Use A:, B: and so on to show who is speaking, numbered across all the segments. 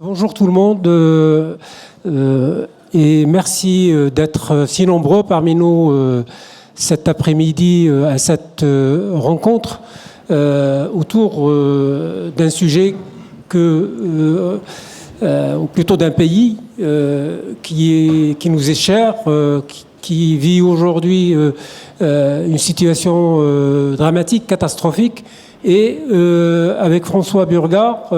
A: Bonjour tout le monde et merci d'être si nombreux parmi nous cet après-midi à cette rencontre autour d'un sujet ou plutôt d'un pays qui nous est cher, qui vit aujourd'hui une situation dramatique, catastrophique, et avec François Burgard,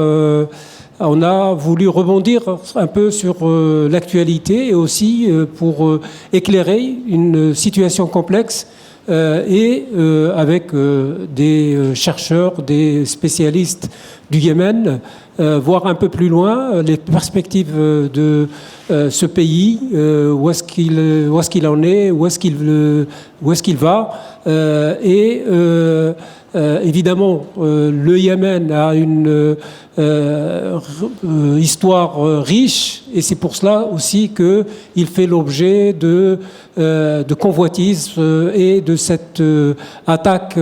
A: on a voulu rebondir un peu sur l'actualité et aussi pour éclairer une situation complexe et avec des chercheurs, des spécialistes du Yémen, voir un peu plus loin les perspectives de ce pays, où est-ce qu'il en est, où est-ce qu'il va. Évidemment, le Yémen a une histoire riche, et c'est pour cela aussi qu'il fait l'objet de convoitises et de cette attaque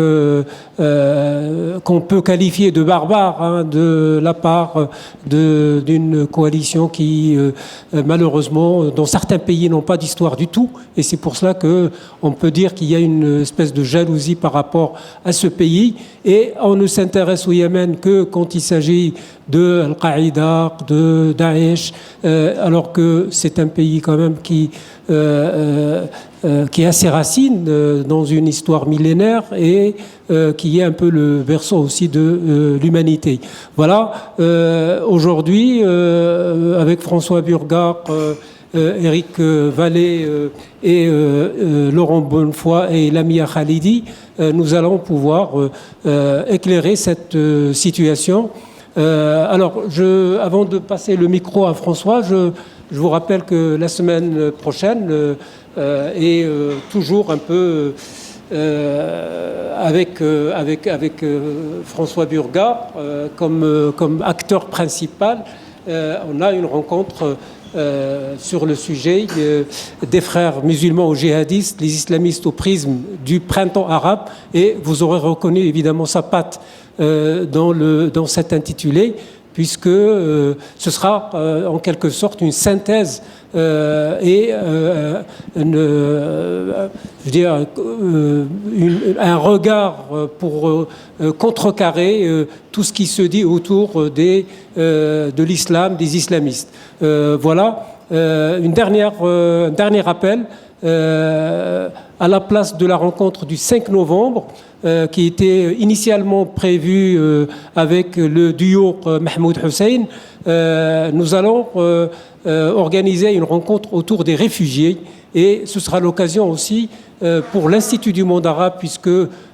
A: qu'on peut qualifier de barbare de la part d'une coalition qui, malheureusement, dans certains pays n'ont pas d'histoire du tout, et c'est pour cela qu'on peut dire qu'il y a une espèce de jalousie par rapport à ce pays, et on ne s'intéresse au Yémen que quand il s'agit de Al-Qaïda, de Daesh, alors que c'est un pays quand même qui a ses racines dans une histoire millénaire et qui est un peu le berceau aussi de l'humanité. Voilà, aujourd'hui, avec François Burgard, Éric Vallée et Laurent Bonnefoy et Lamia Khalidi, nous allons pouvoir éclairer cette situation. Alors, avant de passer le micro à François, je vous rappelle que la semaine prochaine est toujours un peu avec François Burgard comme acteur principal. On a une rencontre sur le sujet des frères musulmans aux djihadistes, les islamistes au prisme du printemps arabe, et vous aurez reconnu évidemment sa patte dans cet intitulé, puisque ce sera en quelque sorte une synthèse et un regard pour contrecarrer tout ce qui se dit autour de l'islam, des islamistes. Voilà, un dernier rappel. À la place de la rencontre du 5 novembre, qui était initialement prévue avec le duo Mahmoud Hussein, nous allons organiser une rencontre autour des réfugiés, et ce sera l'occasion aussi pour l'Institut du monde arabe, puisque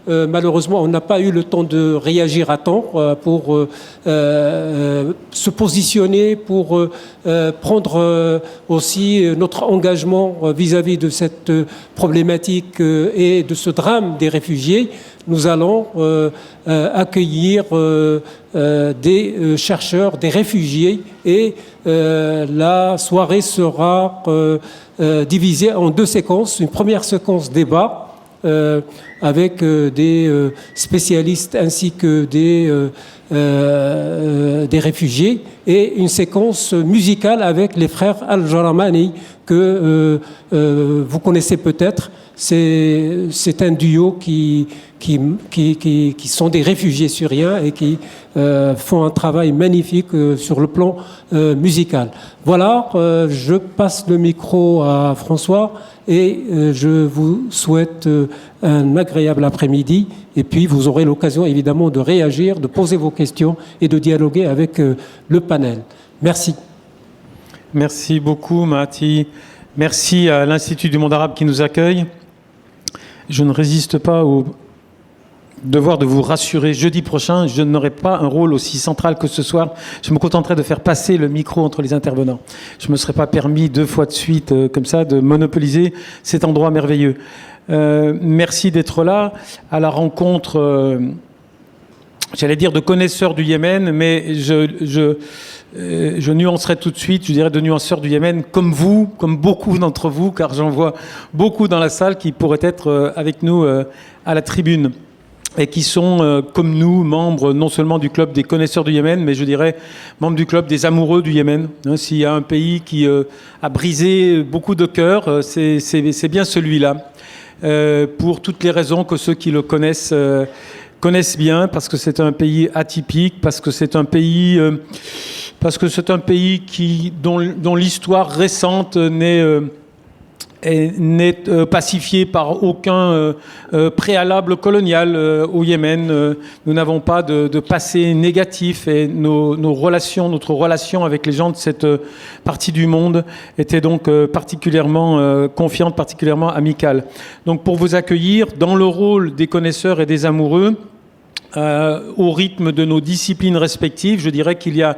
A: malheureusement on n'a pas eu le temps de réagir à temps pour se positionner, pour prendre aussi notre engagement vis-à-vis de cette problématique et de ce drame des réfugiés. Nous allons accueillir des chercheurs, des réfugiés, et la soirée sera divisée en deux séquences. Une première séquence débat avec des spécialistes ainsi que des réfugiés, et une séquence musicale avec les frères Al-Jaramani que vous connaissez peut-être. C'est un duo qui sont des réfugiés syriens et qui font un travail magnifique sur le plan musical. Voilà, je passe le micro à François et je vous souhaite un agréable après-midi, et puis vous aurez l'occasion évidemment de réagir, de poser vos questions et de dialoguer avec le panel. Merci.
B: Merci beaucoup, Mahati. Merci à l'Institut du monde arabe qui nous accueille. Je ne résiste pas au devoir de vous rassurer. Jeudi prochain, je n'aurai pas un rôle aussi central que ce soir. Je me contenterai de faire passer le micro entre les intervenants. Je ne me serais pas permis 2 fois de suite, comme ça, de monopoliser cet endroit merveilleux. Merci d'être là à la rencontre, j'allais dire, de connaisseurs du Yémen, mais je nuancerai tout de suite, je dirais de nuanceurs du Yémen, comme vous, comme beaucoup d'entre vous, car j'en vois beaucoup dans la salle qui pourraient être avec nous à la tribune. et qui sont, comme nous, membres non seulement du club des connaisseurs du Yémen, mais je dirais membres du club des amoureux du Yémen. S'il y a un pays qui a brisé beaucoup de cœurs, c'est bien celui-là, pour toutes les raisons que ceux qui le connaissent bien, parce que c'est un pays atypique, parce que c'est un pays dont l'histoire récente n'est pacifié par aucun préalable colonial au Yémen. Nous n'avons pas de passé négatif et notre relation avec les gens de cette partie du monde était donc particulièrement confiante, particulièrement amicale. Donc pour vous accueillir dans le rôle des connaisseurs et des amoureux, au rythme de nos disciplines respectives, je dirais qu'il y a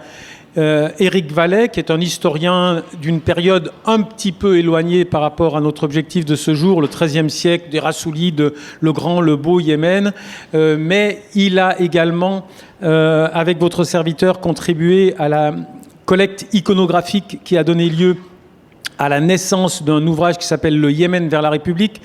B: Éric Vallet, qui est un historien d'une période un petit peu éloignée par rapport à notre objectif de ce jour, le XIIIe siècle, des Rassoulides, le grand, le beau Yémen. Mais il a également, avec votre serviteur, contribué à la collecte iconographique qui a donné lieu à la naissance d'un ouvrage qui s'appelle « Le Yémen vers la République ».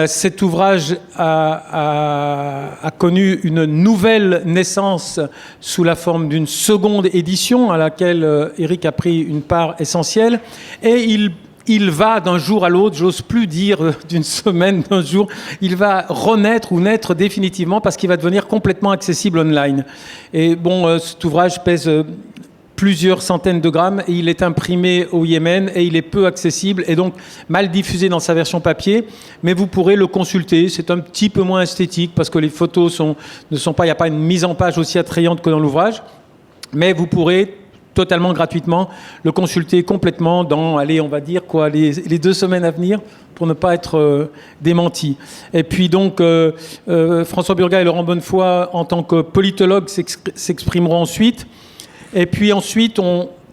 B: Cet ouvrage a connu une nouvelle naissance sous la forme d'une seconde édition à laquelle Éric a pris une part essentielle. Et il va d'un jour à l'autre, j'ose plus dire d'une semaine, d'un jour, il va renaître ou naître définitivement parce qu'il va devenir complètement accessible online. Et bon, cet ouvrage pèse plusieurs centaines de grammes et il est imprimé au Yémen et il est peu accessible et donc mal diffusé dans sa version papier, mais vous pourrez le consulter. C'est un petit peu moins esthétique parce que les photos ne sont pas, il n'y a pas une mise en page aussi attrayante que dans l'ouvrage, mais vous pourrez totalement gratuitement le consulter complètement dans, allez, on va dire quoi, les 2 semaines à venir, pour ne pas être démenti. Et puis donc, François Burgat et Laurent Bonnefoy, en tant que politologues, s'exprimeront ensuite. Et puis ensuite,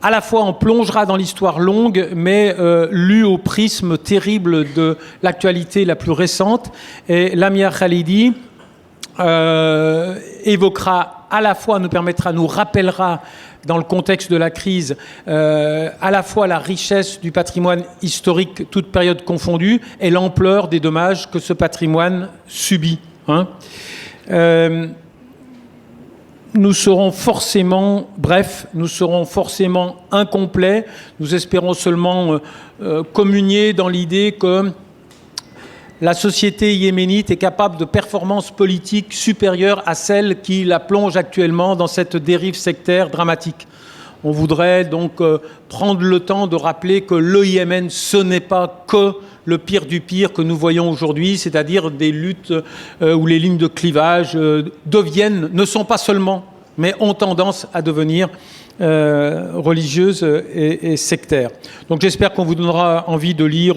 B: à la fois on plongera dans l'histoire longue, mais lue au prisme terrible de l'actualité la plus récente. Et Lamia Khalidi évoquera à la fois, nous rappellera dans le contexte de la crise, à la fois la richesse du patrimoine historique, toute période confondue, et l'ampleur des dommages que ce patrimoine subit. Nous serons forcément incomplets. Nous espérons seulement communier dans l'idée que la société yéménite est capable de performances politiques supérieures à celles qui la plongent actuellement dans cette dérive sectaire dramatique. On voudrait donc prendre le temps de rappeler que le Yémen, ce n'est pas que le pire du pire que nous voyons aujourd'hui, c'est-à-dire des luttes où les lignes de clivage ne sont pas seulement, mais ont tendance à devenir religieuses et sectaires. Donc j'espère qu'on vous donnera envie de lire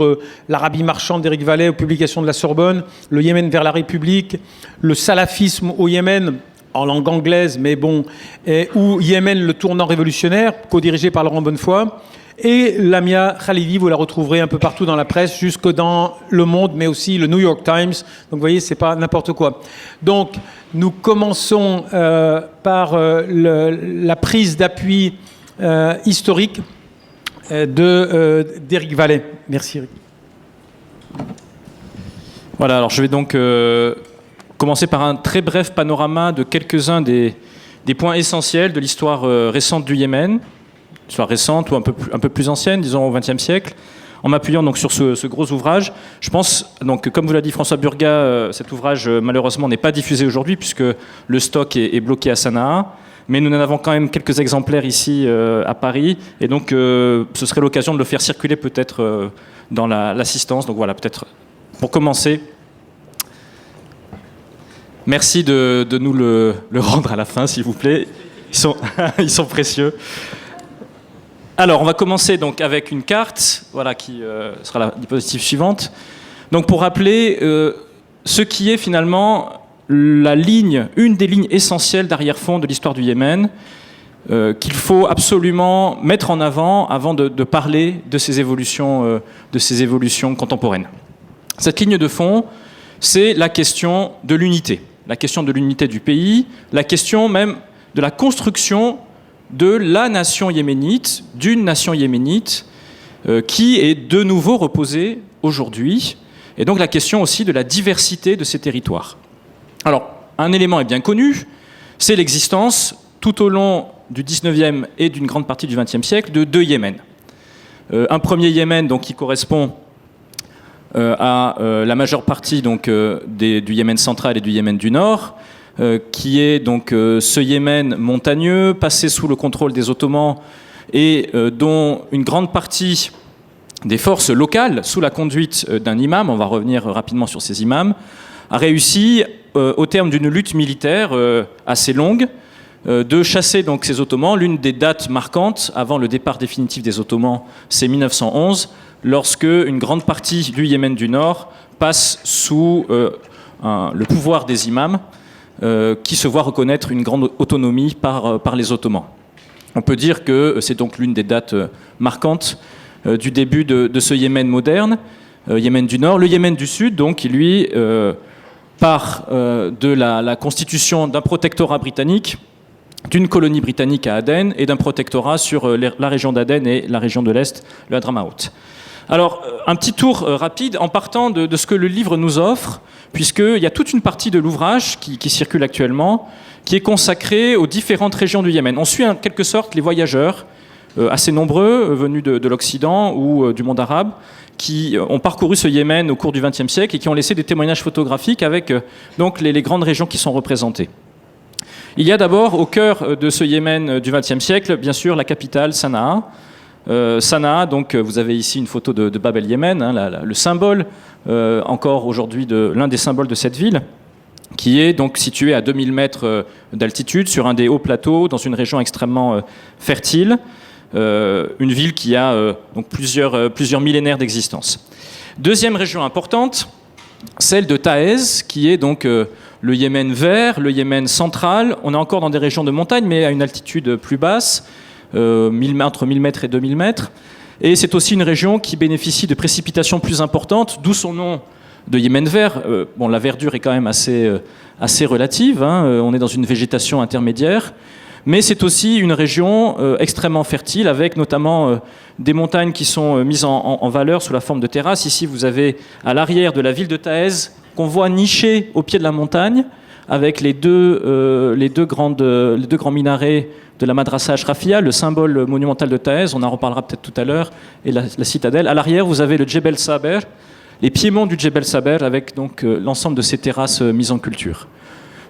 B: l'Arabie marchande d'Éric Vallet aux publications de la Sorbonne, le Yémen vers la République, le salafisme au Yémen, en langue anglaise, mais bon, ou Yémen, le tournant révolutionnaire, co-dirigé par Laurent Bonnefoy. Et Lamia Khalidi, vous la retrouverez un peu partout dans la presse, jusque dans Le Monde, mais aussi le New York Times. Donc vous voyez, c'est pas n'importe quoi. Donc nous commençons par la prise d'appui historique d'Éric Vallet. Merci Eric.
C: Voilà, alors je vais donc commencer par un très bref panorama de quelques-uns des points essentiels de l'histoire récente du Yémen. Soit récente ou un peu plus ancienne, disons au XXe siècle, en m'appuyant donc sur ce gros ouvrage. Je pense, donc, comme vous l'a dit François Burgat, cet ouvrage malheureusement n'est pas diffusé aujourd'hui puisque le stock est bloqué à Sanaa, mais nous en avons quand même quelques exemplaires ici à Paris, et donc ce serait l'occasion de le faire circuler peut-être dans l'assistance. Donc voilà, peut-être pour commencer. Merci de nous le rendre à la fin, s'il vous plaît. Ils sont précieux. Alors, on va commencer donc avec une carte, voilà, qui sera la diapositive suivante. Donc, pour rappeler ce qui est finalement une des lignes essentielles d'arrière-fond de l'histoire du Yémen, qu'il faut absolument mettre en avant de parler de ces évolutions contemporaines. Cette ligne de fond, c'est la question de l'unité du pays, la question même de la construction de la nation yéménite, d'une nation yéménite qui est de nouveau reposée aujourd'hui, et donc la question aussi de la diversité de ces territoires. Alors, un élément est bien connu, c'est l'existence, tout au long du 19e et d'une grande partie du 20e siècle, de 2 Yémen. Un premier Yémen donc, qui correspond à la majeure partie donc, du Yémen central et du Yémen du nord, qui est donc ce Yémen montagneux, passé sous le contrôle des Ottomans et dont une grande partie des forces locales, sous la conduite d'un imam, on va revenir rapidement sur ces imams, a réussi, au terme d'une lutte militaire assez longue, de chasser donc ces Ottomans. L'une des dates marquantes avant le départ définitif des Ottomans, c'est 1911, lorsque une grande partie du Yémen du Nord passe sous le pouvoir des imams, qui se voit reconnaître une grande autonomie par les Ottomans. On peut dire que c'est donc l'une des dates marquantes du début de ce Yémen moderne, Yémen du Nord. Le Yémen du Sud, donc, qui lui part de la constitution d'un protectorat britannique, d'une colonie britannique à Aden et d'un protectorat sur la région d'Aden et la région de l'Est, le Hadramaout. Alors, un petit tour rapide en partant de ce que le livre nous offre, puisqu'il y a toute une partie de l'ouvrage qui circule actuellement, qui est consacrée aux différentes régions du Yémen. On suit en quelque sorte les voyageurs, assez nombreux, venus de l'Occident ou du monde arabe, qui ont parcouru ce Yémen au cours du XXe siècle et qui ont laissé des témoignages photographiques avec donc les grandes régions qui sont représentées. Il y a d'abord au cœur de ce Yémen du XXe siècle, bien sûr, la capitale, Sanaa. Sanaa, donc vous avez ici une photo de Bab el-Yémen, hein, le symbole, encore aujourd'hui, l'un des symboles de cette ville, qui est donc située à 2000 mètres d'altitude, sur un des hauts plateaux, dans une région extrêmement fertile. Une ville qui a donc plusieurs millénaires d'existence. Deuxième région importante, celle de Taez, qui est donc le Yémen vert, le Yémen central. On est encore dans des régions de montagne, mais à une altitude plus basse, entre 1000 mètres et 2000 mètres. Et c'est aussi une région qui bénéficie de précipitations plus importantes, d'où son nom de Yémen vert. Bon, la verdure est quand même assez relative, hein, on est dans une végétation intermédiaire. Mais c'est aussi une région extrêmement fertile, avec notamment des montagnes qui sont mises en valeur sous la forme de terrasses. Ici, vous avez à l'arrière de la ville de Taez, qu'on voit nicher au pied de la montagne, avec les deux grands minarets de la Madrasa Ashrafia, le symbole monumental de Taez, on en reparlera peut-être tout à l'heure, et la citadelle. À l'arrière, vous avez le Djebel Saber, les piémonts du Djebel Saber, avec donc l'ensemble de ces terrasses mises en culture.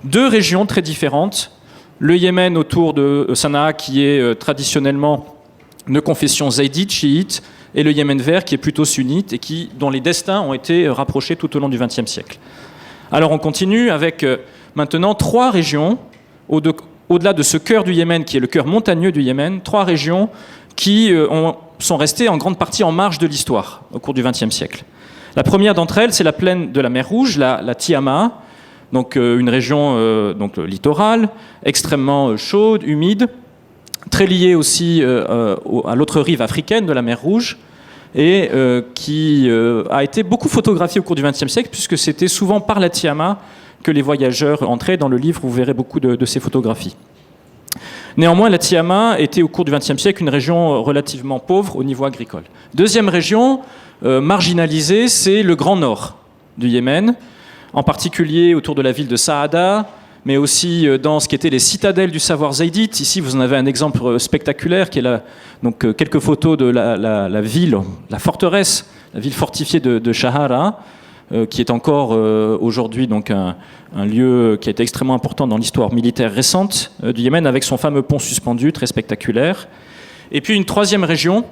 C: Deux régions très différentes. Le Yémen autour de Sanaa, qui est traditionnellement de confession zaïdite, chiite, et le Yémen vert, qui est plutôt sunnite, et dont les destins ont été rapprochés tout au long du XXe siècle. Alors on continue avec maintenant 3 régions, au-delà de ce cœur du Yémen, qui est le cœur montagneux du Yémen, 3 régions qui sont restées en grande partie en marge de l'histoire au cours du XXe siècle. La première d'entre elles, c'est la plaine de la mer Rouge, la Tiama, donc une région donc littorale, extrêmement chaude, humide, très liée aussi à l'autre rive africaine de la mer Rouge, et qui a été beaucoup photographiée au cours du XXe siècle, puisque c'était souvent par la Tiama que les voyageurs entraient. Dans le livre, vous verrez beaucoup de ces photographies. Néanmoins, la Tiama était au cours du XXe siècle une région relativement pauvre au niveau agricole. Deuxième région marginalisée, c'est le Grand Nord du Yémen, en particulier autour de la ville de Saada, mais aussi dans ce qui étaient les citadelles du savoir zaïdite. Ici, vous en avez un exemple spectaculaire, qui est donc quelques photos de la ville, la forteresse, la ville fortifiée de Shahara, qui est encore aujourd'hui donc un lieu qui a été extrêmement important dans l'histoire militaire récente du Yémen, avec son fameux pont suspendu, très spectaculaire. Et puis une troisième région,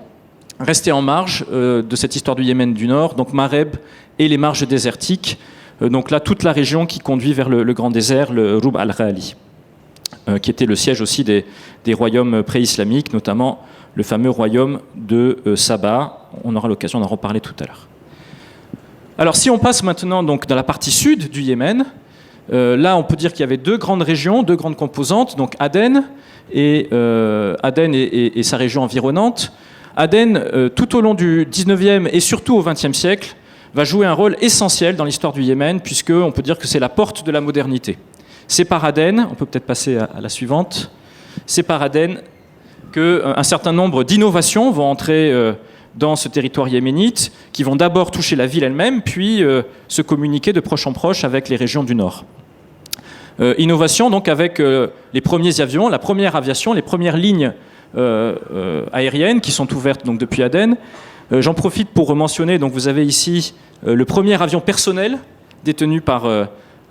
C: restée en marge de cette histoire du Yémen du Nord, donc Mareb et les marges désertiques. Donc là, toute la région qui conduit vers le grand désert, le Rub al-Khali, qui était le siège aussi des royaumes pré-islamiques, notamment le fameux royaume de Saba. On aura l'occasion d'en reparler tout à l'heure. Alors si on passe maintenant donc dans la partie sud du Yémen, là on peut dire qu'il y avait 2 grandes régions, 2 grandes composantes, donc Aden et sa région environnante. Aden, tout au long du 19e et surtout au 20e siècle, va jouer un rôle essentiel dans l'histoire du Yémen, puisqu'on peut dire que c'est la porte de la modernité. C'est par Aden, on peut peut-être passer à la suivante, c'est par Aden qu'un certain nombre d'innovations vont entrer dans ce territoire yéménite, qui vont d'abord toucher la ville elle-même, puis se communiquer de proche en proche avec les régions du nord. Innovation donc avec les premiers avions, la première aviation, les premières lignes aériennes qui sont ouvertes donc depuis Aden. J'en profite pour mentionner, donc vous avez ici le premier avion personnel détenu par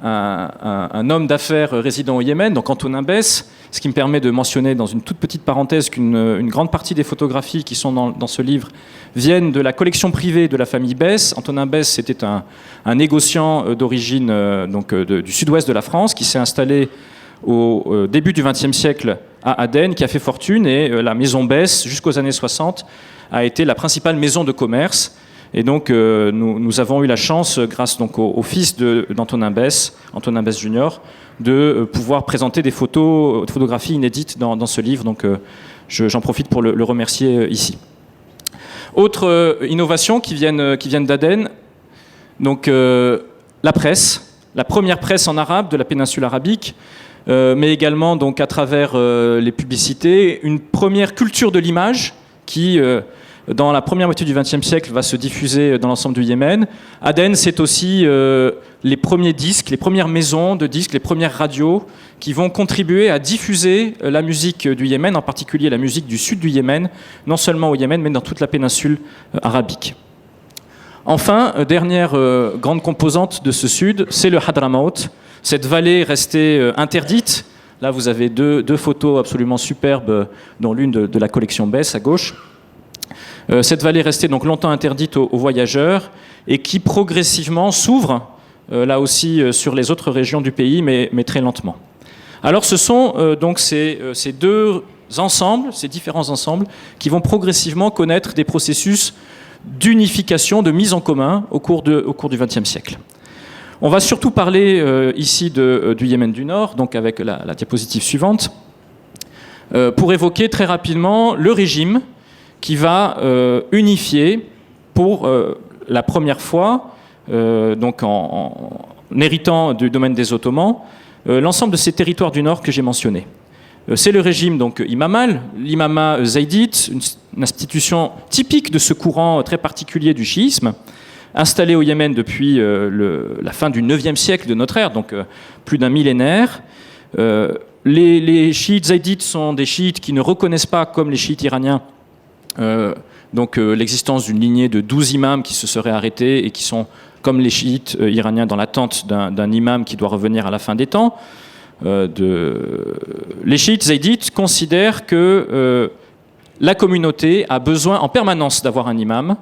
C: un homme d'affaires résident au Yémen, donc Antonin Besse, ce qui me permet de mentionner dans une toute petite parenthèse qu'une grande partie des photographies qui sont dans ce livre viennent de la collection privée de la famille Besse. Antonin Besse, c'était un négociant d'origine du sud-ouest de la France qui s'est installé au début du XXe siècle à Aden, qui a fait fortune, et la maison Besse, jusqu'aux années 60, a été la principale maison de commerce. Et donc, nous avons eu la chance, grâce donc au fils d'Antonin Besse, Antonin Besse Junior, de pouvoir présenter des photographies inédites dans ce livre. Donc, j'en profite pour le remercier ici. Autre innovation qui viennent d'Aden, donc la presse, la première presse en arabe de la péninsule arabique, mais également donc à travers les publicités, une première culture de l'image qui dans la première moitié du XXe siècle, va se diffuser dans l'ensemble du Yémen. Aden, c'est aussi les premiers disques, les premières maisons de disques, les premières radios qui vont contribuer à diffuser la musique du Yémen, en particulier la musique du sud du Yémen, non seulement au Yémen, mais dans toute la péninsule arabique. Enfin, dernière grande composante de ce sud, c'est le Hadramaut, cette vallée restée interdite. Là, vous avez deux photos absolument superbes, dont l'une de la collection Besse à gauche. Cette vallée restée donc longtemps interdite aux voyageurs et qui progressivement s'ouvre, là aussi, sur les autres régions du pays, mais très lentement. Alors ce sont donc ces deux ensembles, ces différents ensembles, qui vont progressivement connaître des processus d'unification, de mise en commun au cours du XXe siècle. On va surtout parler ici du Yémen du Nord, donc avec la diapositive suivante, pour évoquer très rapidement le régime qui va unifier pour la première fois, donc en héritant du domaine des Ottomans, l'ensemble de ces territoires du Nord que j'ai mentionnés. C'est le régime donc imamal, l'imama zaïdite, une institution typique de ce courant très particulier du chiisme, installé au Yémen depuis la fin du IXe siècle de notre ère, donc plus d'un millénaire. Les chiites zaïdites sont des chiites qui ne reconnaissent pas, comme les chiites iraniens, l'existence d'une lignée de 12 imams qui se seraient arrêtés et qui sont, comme les chiites iraniens, dans l'attente d'un imam qui doit revenir à la fin des temps. Les chiites zaïdites considèrent que la communauté a besoin en permanence d'avoir un imam,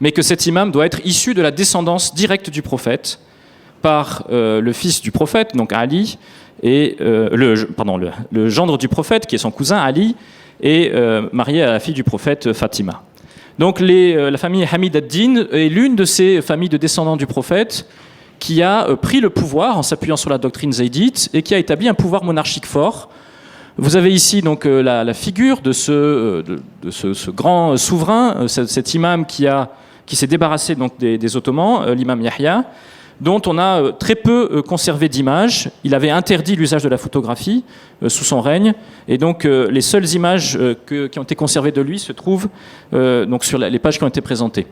C: mais que cet imam doit être issu de la descendance directe du prophète par le fils du prophète, donc Ali, et le gendre du prophète, qui est son cousin Ali, et marié à la fille du prophète Fatima. Donc la famille Hamid ad-Din est l'une de ces familles de descendants du prophète qui a pris le pouvoir en s'appuyant sur la doctrine zaïdite et qui a établi un pouvoir monarchique fort. Vous avez ici donc la figure de ce grand souverain, cet imam qui s'est débarrassé donc des Ottomans, l'imam Yahya, dont on a très peu conservé d'images. Il avait interdit l'usage de la photographie sous son règne, et donc les seules images qui ont été conservées de lui se trouvent donc sur les pages qui ont été présentées.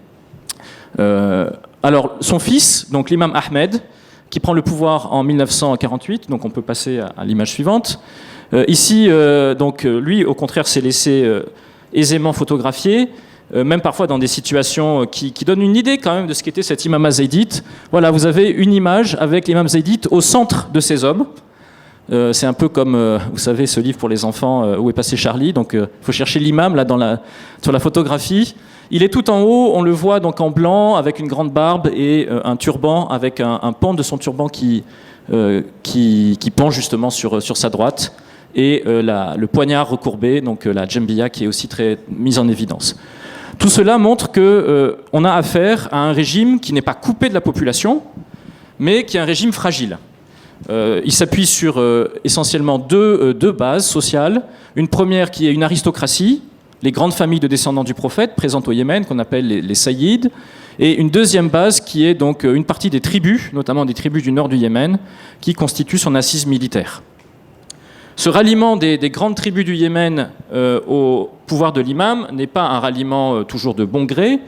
C: Alors son fils, donc l'imam Ahmed, qui prend le pouvoir en 1948, donc on peut passer à l'image suivante. Ici, donc lui, au contraire, s'est laissé aisément photographier, même parfois dans des situations qui donnent une idée quand même de ce qu'était cet imam zaïdite. Voilà, vous avez une image avec l'imam zaïdite au centre de ces hommes. C'est un peu comme, vous savez, ce livre pour les enfants, Où est passé Charlie. Donc, il faut chercher l'imam là sur la photographie. Il est tout en haut, on le voit donc en blanc, avec une grande barbe et un turban, avec un pan de son turban qui pend justement sur sa droite, et le poignard recourbé, donc la djembia, qui est aussi très mise en évidence. Tout cela montre qu'on a affaire à un régime qui n'est pas coupé de la population, mais qui est un régime fragile. Il s'appuie sur essentiellement deux bases sociales. Une première qui est une aristocratie, les grandes familles de descendants du prophète présentes au Yémen, qu'on appelle les saïds, et une deuxième base qui est donc une partie des tribus, notamment des tribus du nord du Yémen, qui constituent son assise militaire. Ce ralliement des grandes tribus du Yémen au pouvoir de l'imam n'est pas un ralliement toujours de bon gré,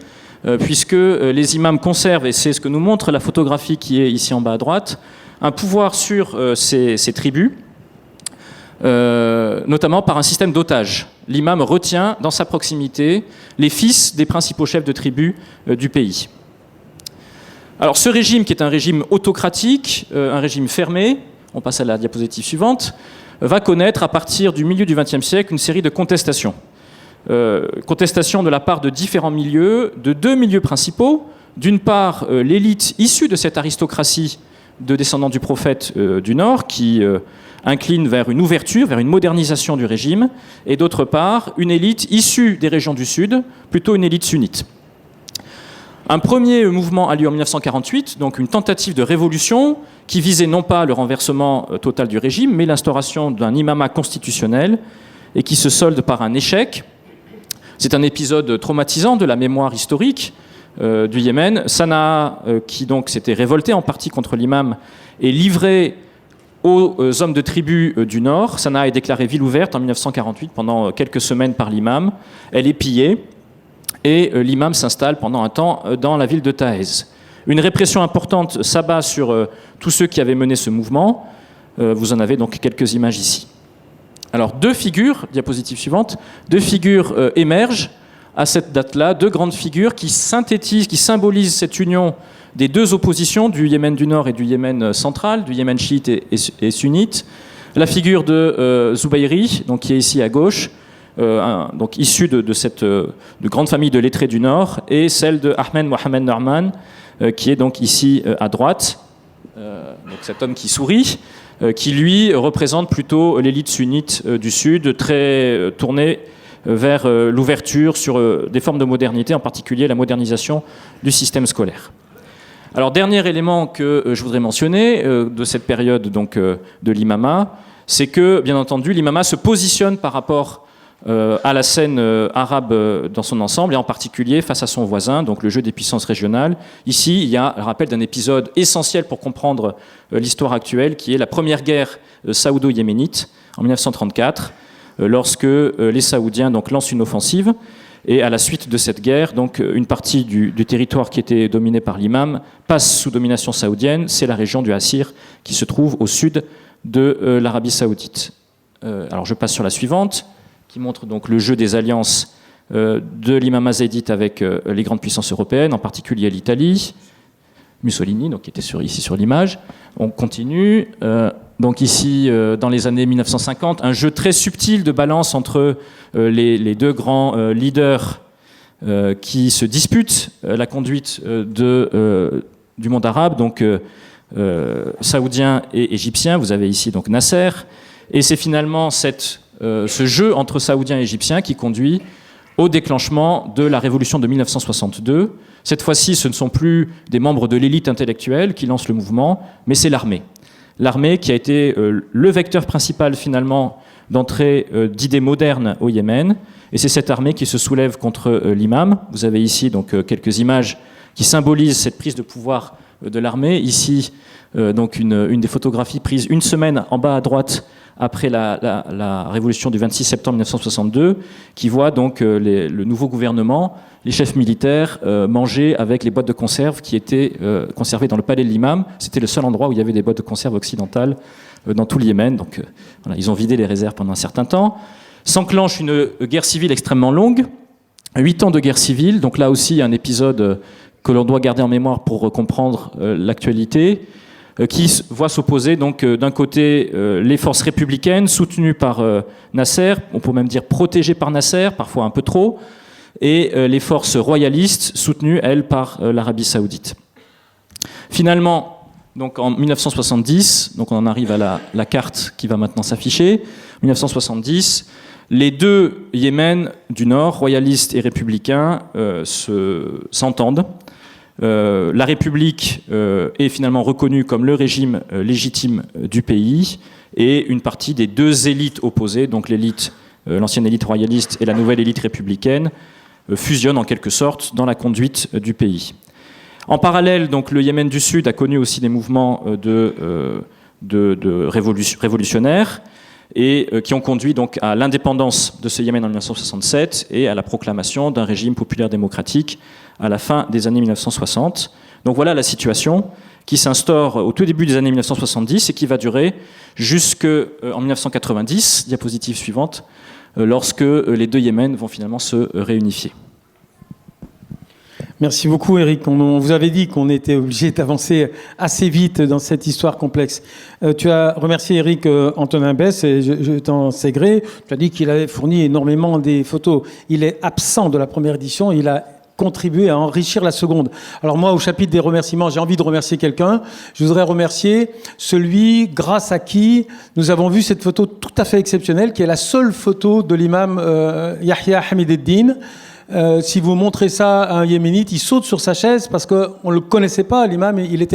C: puisque les imams conservent, et c'est ce que nous montre la photographie qui est ici en bas à droite, un pouvoir sur ces tribus, notamment par un système d'otages. L'imam retient dans sa proximité les fils des principaux chefs de tribus du pays. Alors ce régime, qui est un régime autocratique, un régime fermé, on passe à la diapositive suivante, va connaître à partir du milieu du XXe siècle une série de contestations. Contestations de la part de différents milieux, de deux milieux principaux. D'une part, l'élite issue de cette aristocratie de descendants du prophète du Nord, qui incline vers une ouverture, vers une modernisation du régime, et d'autre part, une élite issue des régions du Sud, plutôt une élite sunnite. Un premier mouvement a lieu en 1948, donc une tentative de révolution qui visait non pas le renversement total du régime, mais l'instauration d'un imamat constitutionnel, et qui se solde par un échec. C'est un épisode traumatisant de la mémoire historique du Yémen. Sanaa, qui donc s'était révolté en partie contre l'imam, est livré aux hommes de tribu du Nord. Sanaa est déclarée ville ouverte en 1948 pendant quelques semaines par l'imam. Elle est pillée et l'imam s'installe pendant un temps dans la ville de Taez. Une répression importante s'abat sur tous ceux qui avaient mené ce mouvement. Vous en avez donc quelques images ici. Alors deux figures, diapositive suivante, deux figures émergent à cette date-là, deux grandes figures qui synthétisent, qui symbolisent cette union des deux oppositions, du Yémen du Nord et du Yémen central, du Yémen chiite et sunnite. La figure de Zubayri, donc, qui est ici à gauche, donc issue de cette de grande famille de lettrés du Nord, et celle de Ahmed Mohamed Norman, qui est donc ici à droite, donc cet homme qui sourit, qui lui représente plutôt l'élite sunnite du Sud, très tournée vers l'ouverture sur des formes de modernité, en particulier la modernisation du système scolaire. Alors, dernier élément que je voudrais mentionner de cette période donc, de l'imama, c'est que, bien entendu, l'imama se positionne par rapport à la scène arabe dans son ensemble, et en particulier face à son voisin, donc le jeu des puissances régionales. Ici, il y a le rappel d'un épisode essentiel pour comprendre l'histoire actuelle, qui est la première guerre saoudo-yéménite en 1934, lorsque les Saoudiens donc, lancent une offensive. Et à la suite de cette guerre, donc, une partie du territoire qui était dominé par l'imam passe sous domination saoudienne. C'est la région du Assir qui se trouve au sud de l'Arabie saoudite. Alors je passe sur la suivante, qui montre donc le jeu des alliances de l'imam zaydite avec les grandes puissances européennes, en particulier l'Italie, Mussolini, donc, qui était ici sur l'image. On continue. Donc ici, dans les années 1950, un jeu très subtil de balance entre les deux grands leaders qui se disputent la conduite du monde arabe, donc saoudien et égyptien. Vous avez ici donc Nasser. Et c'est finalement ce jeu entre saoudiens et égyptiens qui conduit au déclenchement de la révolution de 1962. Cette fois-ci, ce ne sont plus des membres de l'élite intellectuelle qui lancent le mouvement, mais c'est l'armée. L'armée qui a été le vecteur principal finalement d'entrée d'idées modernes au Yémen. Et c'est cette armée qui se soulève contre l'imam. Vous avez ici donc quelques images qui symbolisent cette prise de pouvoir de l'armée. Ici, donc une des photographies prises une semaine en bas à droite après la révolution du 26 septembre 1962, qui voit donc le nouveau gouvernement, les chefs militaires manger avec les boîtes de conserve qui étaient conservées dans le palais de l'imam. C'était le seul endroit où il y avait des boîtes de conserve occidentales dans tout le Yémen. Donc voilà, ils ont vidé les réserves pendant un certain temps. S'enclenche une guerre civile extrêmement longue, 8 ans de guerre civile. Donc là aussi, un épisode que l'on doit garder en mémoire pour comprendre l'actualité, qui voit s'opposer donc d'un côté les forces républicaines soutenues par Nasser, on peut même dire protégées par Nasser, parfois un peu trop, et les forces royalistes soutenues, elles, par l'Arabie saoudite. Finalement, donc en 1970, donc on en arrive à la carte qui va maintenant s'afficher, 1970, les deux Yémen du Nord, royalistes et républicains, s'entendent. La République est finalement reconnue comme le régime légitime du pays, et une partie des deux élites opposées, donc l'élite, l'ancienne élite royaliste et la nouvelle élite républicaine, fusionnent en quelque sorte dans la conduite du pays. En parallèle, donc, le Yémen du Sud a connu aussi des mouvements révolutionnaires, et qui ont conduit donc à l'indépendance de ce Yémen en 1967 et à la proclamation d'un régime populaire démocratique à la fin des années 1960. Donc voilà la situation qui s'instaure au tout début des années 1970 et qui va durer jusqu'en 1990, diapositive suivante, lorsque les deux Yémen vont finalement se réunifier.
B: Merci beaucoup, Eric. On vous avait dit qu'on était obligé d'avancer assez vite dans cette histoire complexe. Tu as remercié Eric Antonin Besse, et je t'en sais gré. Tu as dit qu'il avait fourni énormément des photos. Il est absent de la première édition. Il a contribué à enrichir la seconde. Alors moi, au chapitre des remerciements, j'ai envie de remercier quelqu'un. Je voudrais remercier celui grâce à qui nous avons vu cette photo tout à fait exceptionnelle, qui est la seule photo de l'imam Yahya Hamid Eddin. Si vous montrez ça à un Yéménite, il saute sur sa chaise parce qu'on ne le connaissait pas, l'imam, il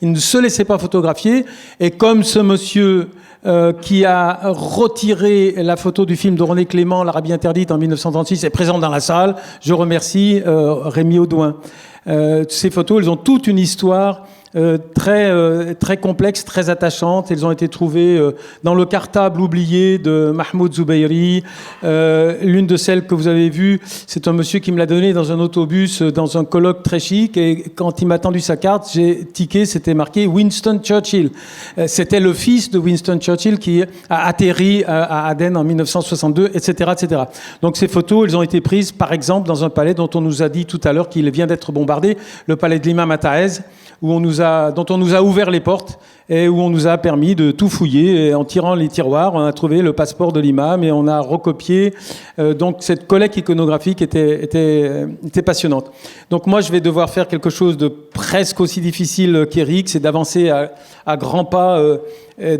B: ne se laissait pas photographier. Et comme ce monsieur qui a retiré la photo du film de René Clément, L'Arabie interdite, en 1936, est présent dans la salle, je remercie Rémi Audouin. Ces photos, elles ont toute une histoire très complexe, très attachante. Elles ont été trouvées dans le cartable oublié de Mahmoud Zoubeiri. L'une de celles que vous avez vues, c'est un monsieur qui me l'a donnée dans un autobus, dans un colloque très chic. Et quand il m'a tendu sa carte, j'ai tiqué, c'était marqué Winston Churchill. C'était le fils de Winston Churchill qui a atterri à Aden en 1962, etc., etc. Donc ces photos, elles ont été prises, par exemple, dans un palais dont on nous a dit tout à l'heure qu'il vient d'être bombardé, le palais de l'imam à Taez, dont on nous a ouvert les portes et où on nous a permis de tout fouiller. Et en tirant les tiroirs, on a trouvé le passeport de l'imam et on a recopié. Donc cette collecte iconographique était passionnante. Donc moi, je vais devoir faire quelque chose de presque aussi difficile qu'Éric, c'est d'avancer à grands pas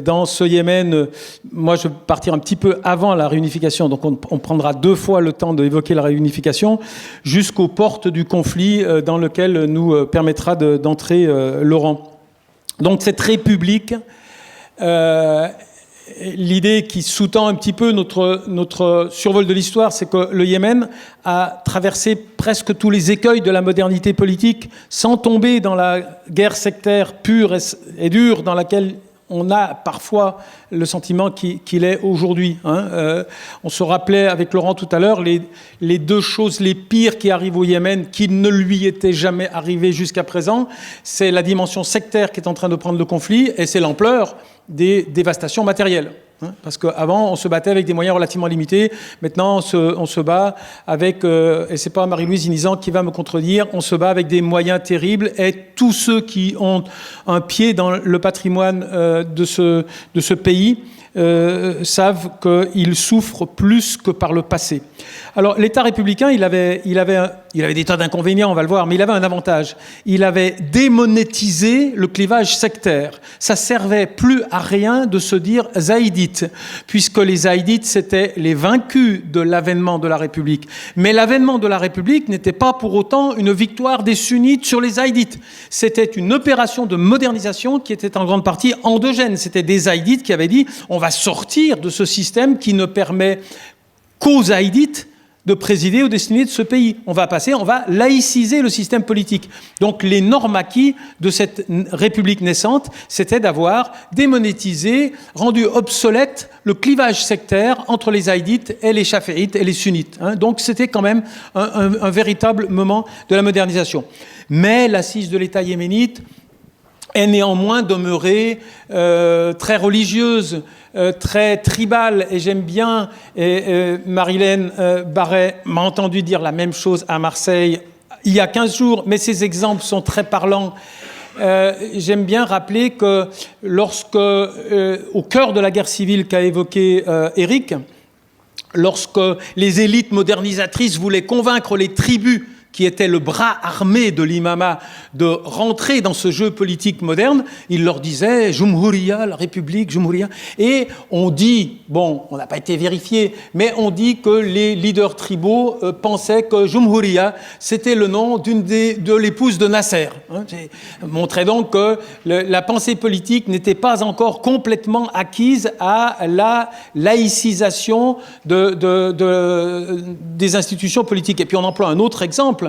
B: dans ce Yémen. Moi, je vais partir un petit peu avant la réunification, donc on prendra 2 fois le temps d'évoquer la réunification, jusqu'aux portes du conflit dans lequel nous permettra d'entrer Laurent. Donc cette république, l'idée qui sous-tend un petit peu notre survol de l'histoire, c'est que le Yémen a traversé presque tous les écueils de la modernité politique sans tomber dans la guerre sectaire pure et dure dans laquelle on a parfois le sentiment qu'il est aujourd'hui. On se rappelait avec Laurent tout à l'heure les 2 choses les pires qui arrivent au Yémen, qui ne lui étaient jamais arrivées jusqu'à présent. C'est la dimension sectaire qui est en train de prendre le conflit et c'est l'ampleur des dévastations matérielles. Parce qu'avant, on se battait avec des moyens relativement limités. Maintenant, on se bat avec, et c'est pas Marie-Louise Inizan qui va me contredire, on se bat avec des moyens terribles. Et tous ceux qui ont un pied dans le patrimoine de ce pays savent qu'il souffre plus que par le passé. Alors, l'État républicain, il avait des tas d'inconvénients, on va le voir, mais il avait un avantage. Il avait démonétisé le clivage sectaire. Ça servait plus à rien de se dire zaïdites, puisque les zaïdites, c'était les vaincus de l'avènement de la République. Mais l'avènement de la République n'était pas pour autant une victoire des sunnites sur les zaïdites. C'était une opération de modernisation qui était en grande partie endogène. C'était des zaïdites qui avaient dit on va sortir de ce système qui ne permet qu'aux zaïdites de présider aux destinées de ce pays. On va laïciser le système politique. Donc les normes acquises de cette république naissante, c'était d'avoir démonétisé, rendu obsolète le clivage sectaire entre les zaïdites et les chaféites et les sunnites. Donc c'était quand même un véritable moment de la modernisation. Mais l'assise de l'État yéménite est néanmoins demeurée très religieuse, très tribale, et j'aime bien, et Marilène Barret m'a entendu dire la même chose à Marseille il y a 15 jours, mais ces exemples sont très parlants. J'aime bien rappeler que lorsque, au cœur de la guerre civile qu'a évoqué Éric, lorsque les élites modernisatrices voulaient convaincre les tribus qui était le bras armé de l'imama, de rentrer dans ce jeu politique moderne, il leur disait « Jumhuriya, la République, Jumhuriya ». Et on dit, bon, on n'a pas été vérifié, mais on dit que les leaders tribaux pensaient que Jumhuriya, c'était le nom de l'épouse de Nasser. Montrait donc que la pensée politique n'était pas encore complètement acquise à la laïcisation des institutions politiques. Et puis on emploie un autre exemple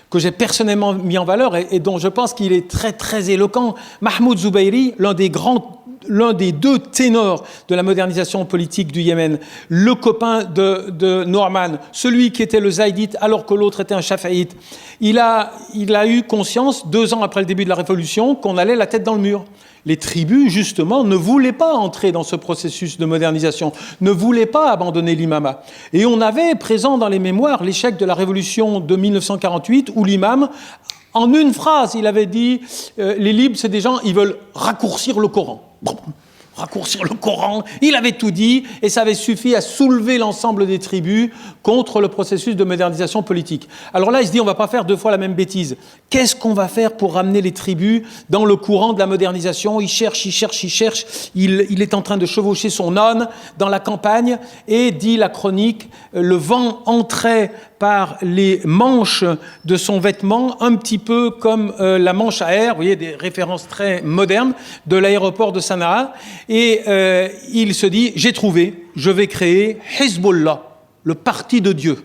B: que j'ai personnellement mis en valeur et dont je pense qu'il est très très éloquent. Mahmoud Zoubeiri, l'un des grands l'un des deux ténors de la modernisation politique du Yémen, le copain de Norman, celui qui était le zaïdite alors que l'autre était un chafaïte, il a eu conscience, 2 ans après le début de la Révolution, qu'on allait la tête dans le mur. Les tribus, justement, ne voulaient pas entrer dans ce processus de modernisation, ne voulaient pas abandonner l'imama. Et on avait présent dans les mémoires l'échec de la Révolution de 1948, où l'imam, en une phrase, il avait dit les libres, c'est des gens, ils veulent raccourcir le Coran. Raccourcir le Coran, il avait tout dit, et ça avait suffi à soulever l'ensemble des tribus contre le processus de modernisation politique. Alors là, il se dit, on ne va pas faire 2 fois la même bêtise. Qu'est-ce qu'on va faire pour ramener les tribus dans le courant de la modernisation? Il cherche, il est en train de chevaucher son âne dans la campagne, et dit la chronique, le vent entrait par les manches de son vêtement, un petit peu comme la manche à air, vous voyez, des références très modernes de l'aéroport de Sanaa, et il se dit, j'ai trouvé, je vais créer Hezbollah, le parti de Dieu.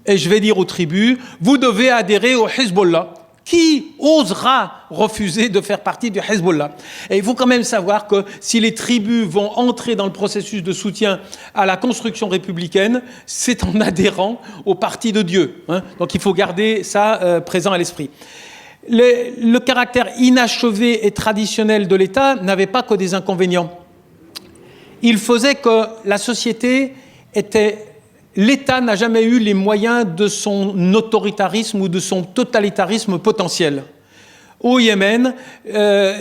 B: Et je vais dire aux tribus, vous devez adhérer au Hezbollah. Qui osera refuser de faire partie du Hezbollah? Et il faut quand même savoir que si les tribus vont entrer dans le processus de soutien à la construction républicaine, c'est en adhérant au parti de Dieu. Donc il faut garder ça présent à l'esprit. Le caractère inachevé et traditionnel de l'État n'avait pas que des inconvénients. Il faisait que la société était... L'État n'a jamais eu les moyens de son autoritarisme ou de son totalitarisme potentiel. Au Yémen,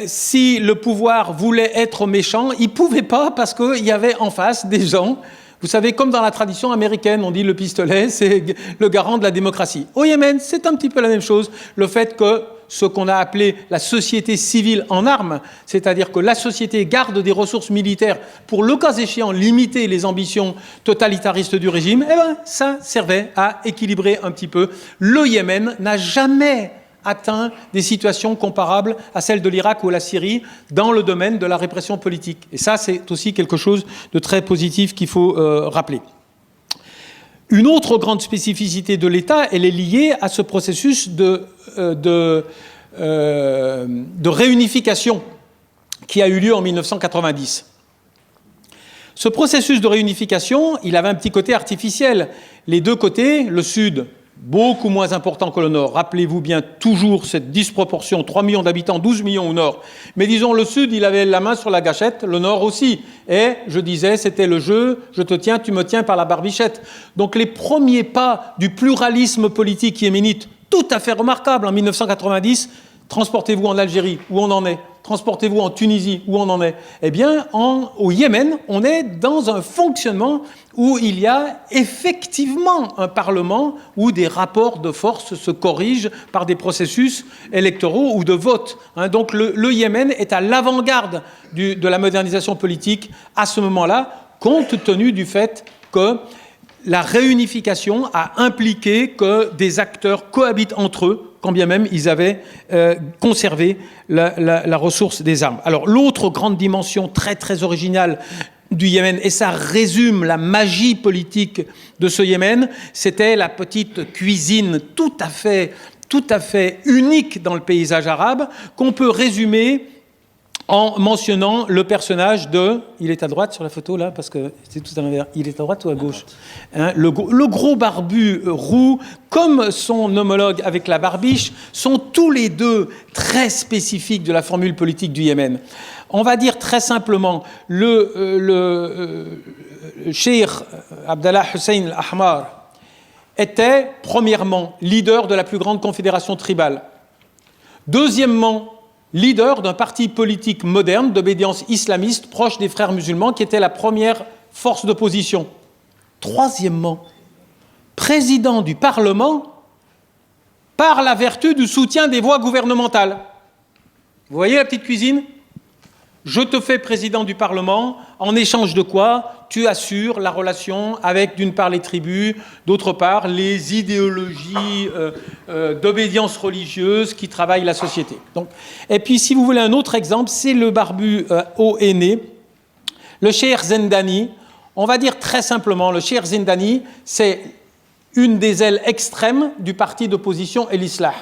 B: si le pouvoir voulait être méchant, il ne pouvait pas parce qu'il y avait en face des gens, vous savez, comme dans la tradition américaine, on dit le pistolet, c'est le garant de la démocratie. Au Yémen, c'est un petit peu la même chose. Le fait que ce qu'on a appelé la société civile en armes, c'est-à-dire que la société garde des ressources militaires pour, le cas échéant, limiter les ambitions totalitaristes du régime, eh ben, ça servait à équilibrer un petit peu. Le Yémen n'a jamais atteint des situations comparables à celles de l'Irak ou de la Syrie dans le domaine de la répression politique. Et ça, c'est aussi quelque chose de très positif qu'il faut rappeler. Une autre grande spécificité de l'État, elle est liée à ce processus de réunification qui a eu lieu en 1990. Ce processus de réunification, il avait un petit côté artificiel. Les deux côtés, le Sud, beaucoup moins important que le Nord. Rappelez-vous bien toujours cette disproportion, 3 millions d'habitants, 12 millions au Nord. Mais disons, le Sud, il avait la main sur la gâchette, le Nord aussi. Et, je disais, c'était le jeu, je te tiens, tu me tiens par la barbichette. Donc les premiers pas du pluralisme politique yéménite, tout à fait remarquable en 1990, transportez-vous en Algérie, où on en est. Transportez-vous en Tunisie, où on en est. Eh bien, au Yémen, on est dans un fonctionnement où il y a effectivement un parlement où des rapports de force se corrigent par des processus électoraux ou de vote. Donc le Yémen est à l'avant-garde de la modernisation politique à ce moment-là, compte tenu du fait que la réunification a impliqué que des acteurs cohabitent entre eux, quand bien même ils avaient conservé la ressource des armes. Alors l'autre grande dimension très très originale du Yémen, et ça résume la magie politique de ce Yémen, c'était la petite cuisine tout à fait unique dans le paysage arabe, qu'on peut résumer en mentionnant le personnage de... Il est à droite sur la photo, là, parce que c'est tout à l'envers. Il est à droite ou à gauche? Le gros barbu roux, comme son homologue avec la barbiche, sont tous les deux très spécifiques de la formule politique du Yémen. On va dire très simplement, le cheikh Abdallah Hussein al-Ahmar était, premièrement, leader de la plus grande confédération tribale. Deuxièmement, leader d'un parti politique moderne d'obédience islamiste proche des frères musulmans qui était la première force d'opposition. Troisièmement, président du Parlement par la vertu du soutien des voix gouvernementales. Vous voyez la petite cuisine? Je te fais président du Parlement, en échange de quoi tu assures la relation avec, d'une part, les tribus, d'autre part, les idéologies d'obédience religieuse qui travaillent la société. Donc, et puis, si vous voulez un autre exemple, c'est le barbu haut aîné, le cheikh Zendani. On va dire très simplement, le cheikh Zendani, c'est une des ailes extrêmes du parti d'opposition El Islah.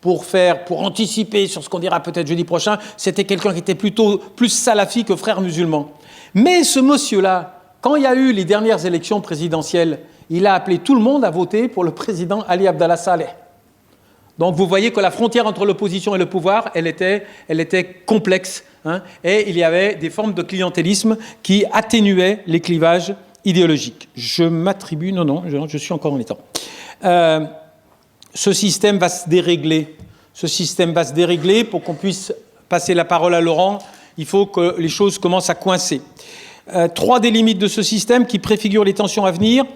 D: pour anticiper sur ce qu'on dira peut-être jeudi prochain, c'était quelqu'un qui était plutôt plus salafi que frère musulman. Mais ce monsieur-là, quand il y a eu les dernières élections présidentielles, il a appelé tout le monde à voter pour le président Ali Abdallah Saleh. Donc vous voyez que la frontière entre l'opposition et le pouvoir, elle était complexe, hein, et il y avait des formes de clientélisme qui atténuaient les clivages idéologiques. Je m'attribue, je suis encore en état. Ce système va se dérégler. Pour qu'on puisse passer la parole à Laurent, il faut que les choses commencent à coincer. 3 des limites de ce système qui préfigurent les tensions à venir.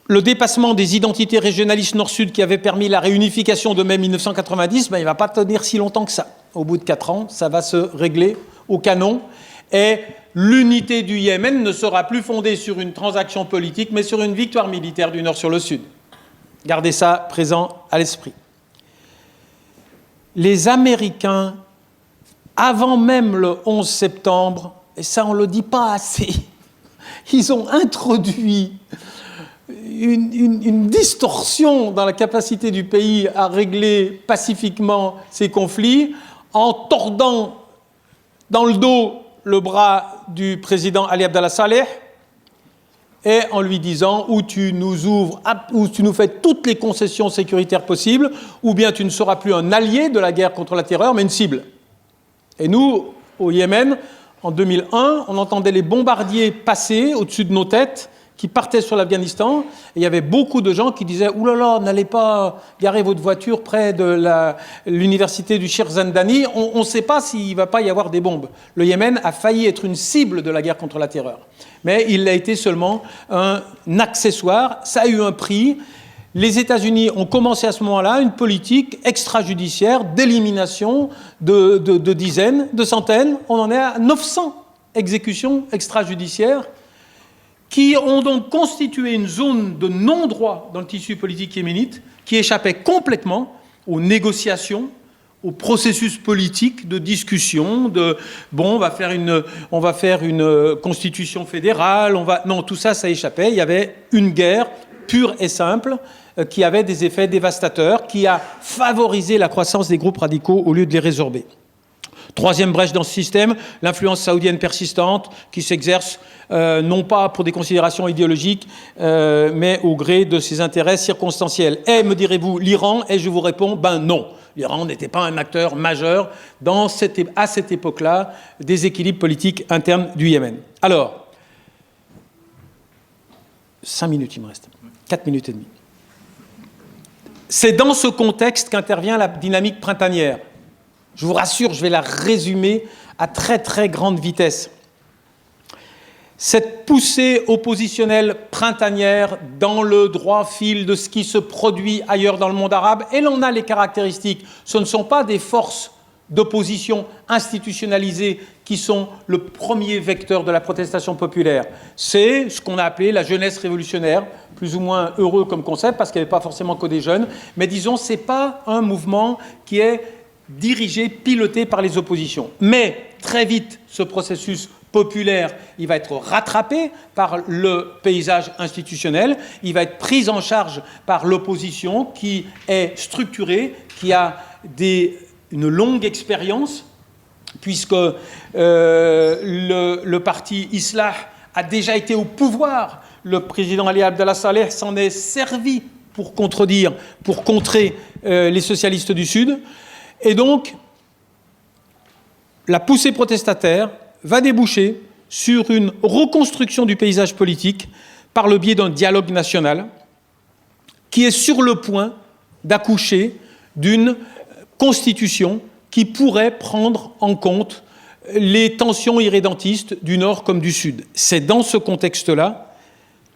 D: Le dépassement des identités régionalistes nord-sud qui avait permis la réunification de mai 1990, il ne va pas tenir si longtemps que ça. Au bout de 4 ans, ça va se régler au canon. Et l'unité du Yémen ne sera plus fondée sur une transaction politique, mais sur une victoire militaire du nord sur le sud. Gardez ça présent à l'esprit. Les Américains, avant même le 11 septembre, et ça on ne le dit pas assez, ils ont introduit une distorsion dans la capacité du pays à régler pacifiquement ses conflits en tordant dans le dos le bras du président Ali Abdallah Saleh et en lui disant ou tu nous ouvres, ou tu nous fais toutes les concessions sécuritaires possibles, ou bien tu ne seras plus un allié de la guerre contre la terreur, mais une cible. Et nous, au Yémen, en 2001, on entendait les bombardiers passer au-dessus de nos têtes, qui partaient sur l'Afghanistan, et il y avait beaucoup de gens qui disaient « Ouh là là, n'allez pas garer votre voiture près de l'université du Cheikh Zandani, on ne sait pas s'il ne va pas y avoir des bombes. » Le Yémen a failli être une cible de la guerre contre la terreur. Mais il a été seulement un accessoire, ça a eu un prix. Les États-Unis ont commencé à ce moment-là une politique extrajudiciaire d'élimination de dizaines, de centaines, on en est à 900 exécutions extrajudiciaires, qui ont donc constitué une zone de non-droit dans le tissu politique yéménite qui échappait complètement aux négociations, au processus politique de discussion, on va faire une constitution fédérale, non, tout ça, ça échappait. Il y avait une guerre pure et simple qui avait des effets dévastateurs, qui a favorisé la croissance des groupes radicaux au lieu de les résorber. Troisième brèche dans ce système, l'influence saoudienne persistante qui s'exerce non pas pour des considérations idéologiques, mais au gré de ses intérêts circonstanciels. Et, me direz-vous, l'Iran? Et je vous réponds, ben non. L'Iran n'était pas un acteur majeur à cette époque-là des équilibres politiques internes du Yémen. Alors, 5 minutes il me reste, 4 minutes et demie. C'est dans ce contexte qu'intervient la dynamique printanière. Je vous rassure, je vais la résumer à très très grande vitesse. Cette poussée oppositionnelle printanière dans le droit fil de ce qui se produit ailleurs dans le monde arabe, elle en a les caractéristiques. Ce ne sont pas des forces d'opposition institutionnalisées qui sont le premier vecteur de la protestation populaire. C'est ce qu'on a appelé la jeunesse révolutionnaire, plus ou moins heureux comme concept, parce qu'il n'y avait pas forcément que des jeunes, mais disons, ce n'est pas un mouvement qui est dirigé, piloté par les oppositions. Mais très vite, ce processus populaire, il va être rattrapé par le paysage institutionnel, il va être pris en charge par l'opposition qui est structurée, qui a une longue expérience, puisque le parti Islah a déjà été au pouvoir. Le président Ali Abdallah Saleh s'en est servi pour contrer les socialistes du Sud. Et donc, la poussée protestataire va déboucher sur une reconstruction du paysage politique par le biais d'un dialogue national qui est sur le point d'accoucher d'une constitution qui pourrait prendre en compte les tensions irrédentistes du Nord comme du Sud. C'est dans ce contexte-là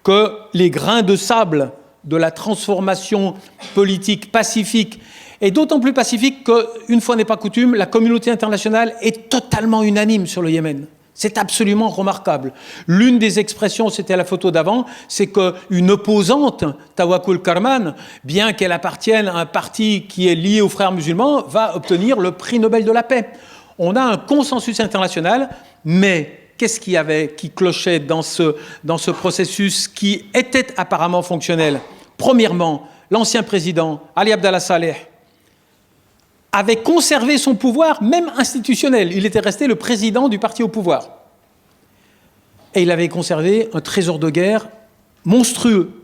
D: que les grains de sable de la transformation politique pacifique est d'autant plus pacifique qu'une fois n'est pas coutume, la communauté internationale est totalement unanime sur le Yémen. C'est absolument remarquable. L'une des expressions, c'était la photo d'avant, c'est qu'une opposante, Tawakkul Karman, bien qu'elle appartienne à un parti qui est lié aux frères musulmans, va obtenir le prix Nobel de la paix. On a un consensus international, mais qu'est-ce qu'il y avait qui clochait dans ce processus qui était apparemment fonctionnel? Premièrement, l'ancien président, Ali Abdallah Saleh, avait conservé son pouvoir, même institutionnel. Il était resté le président du parti au pouvoir. Et il avait conservé un trésor de guerre monstrueux.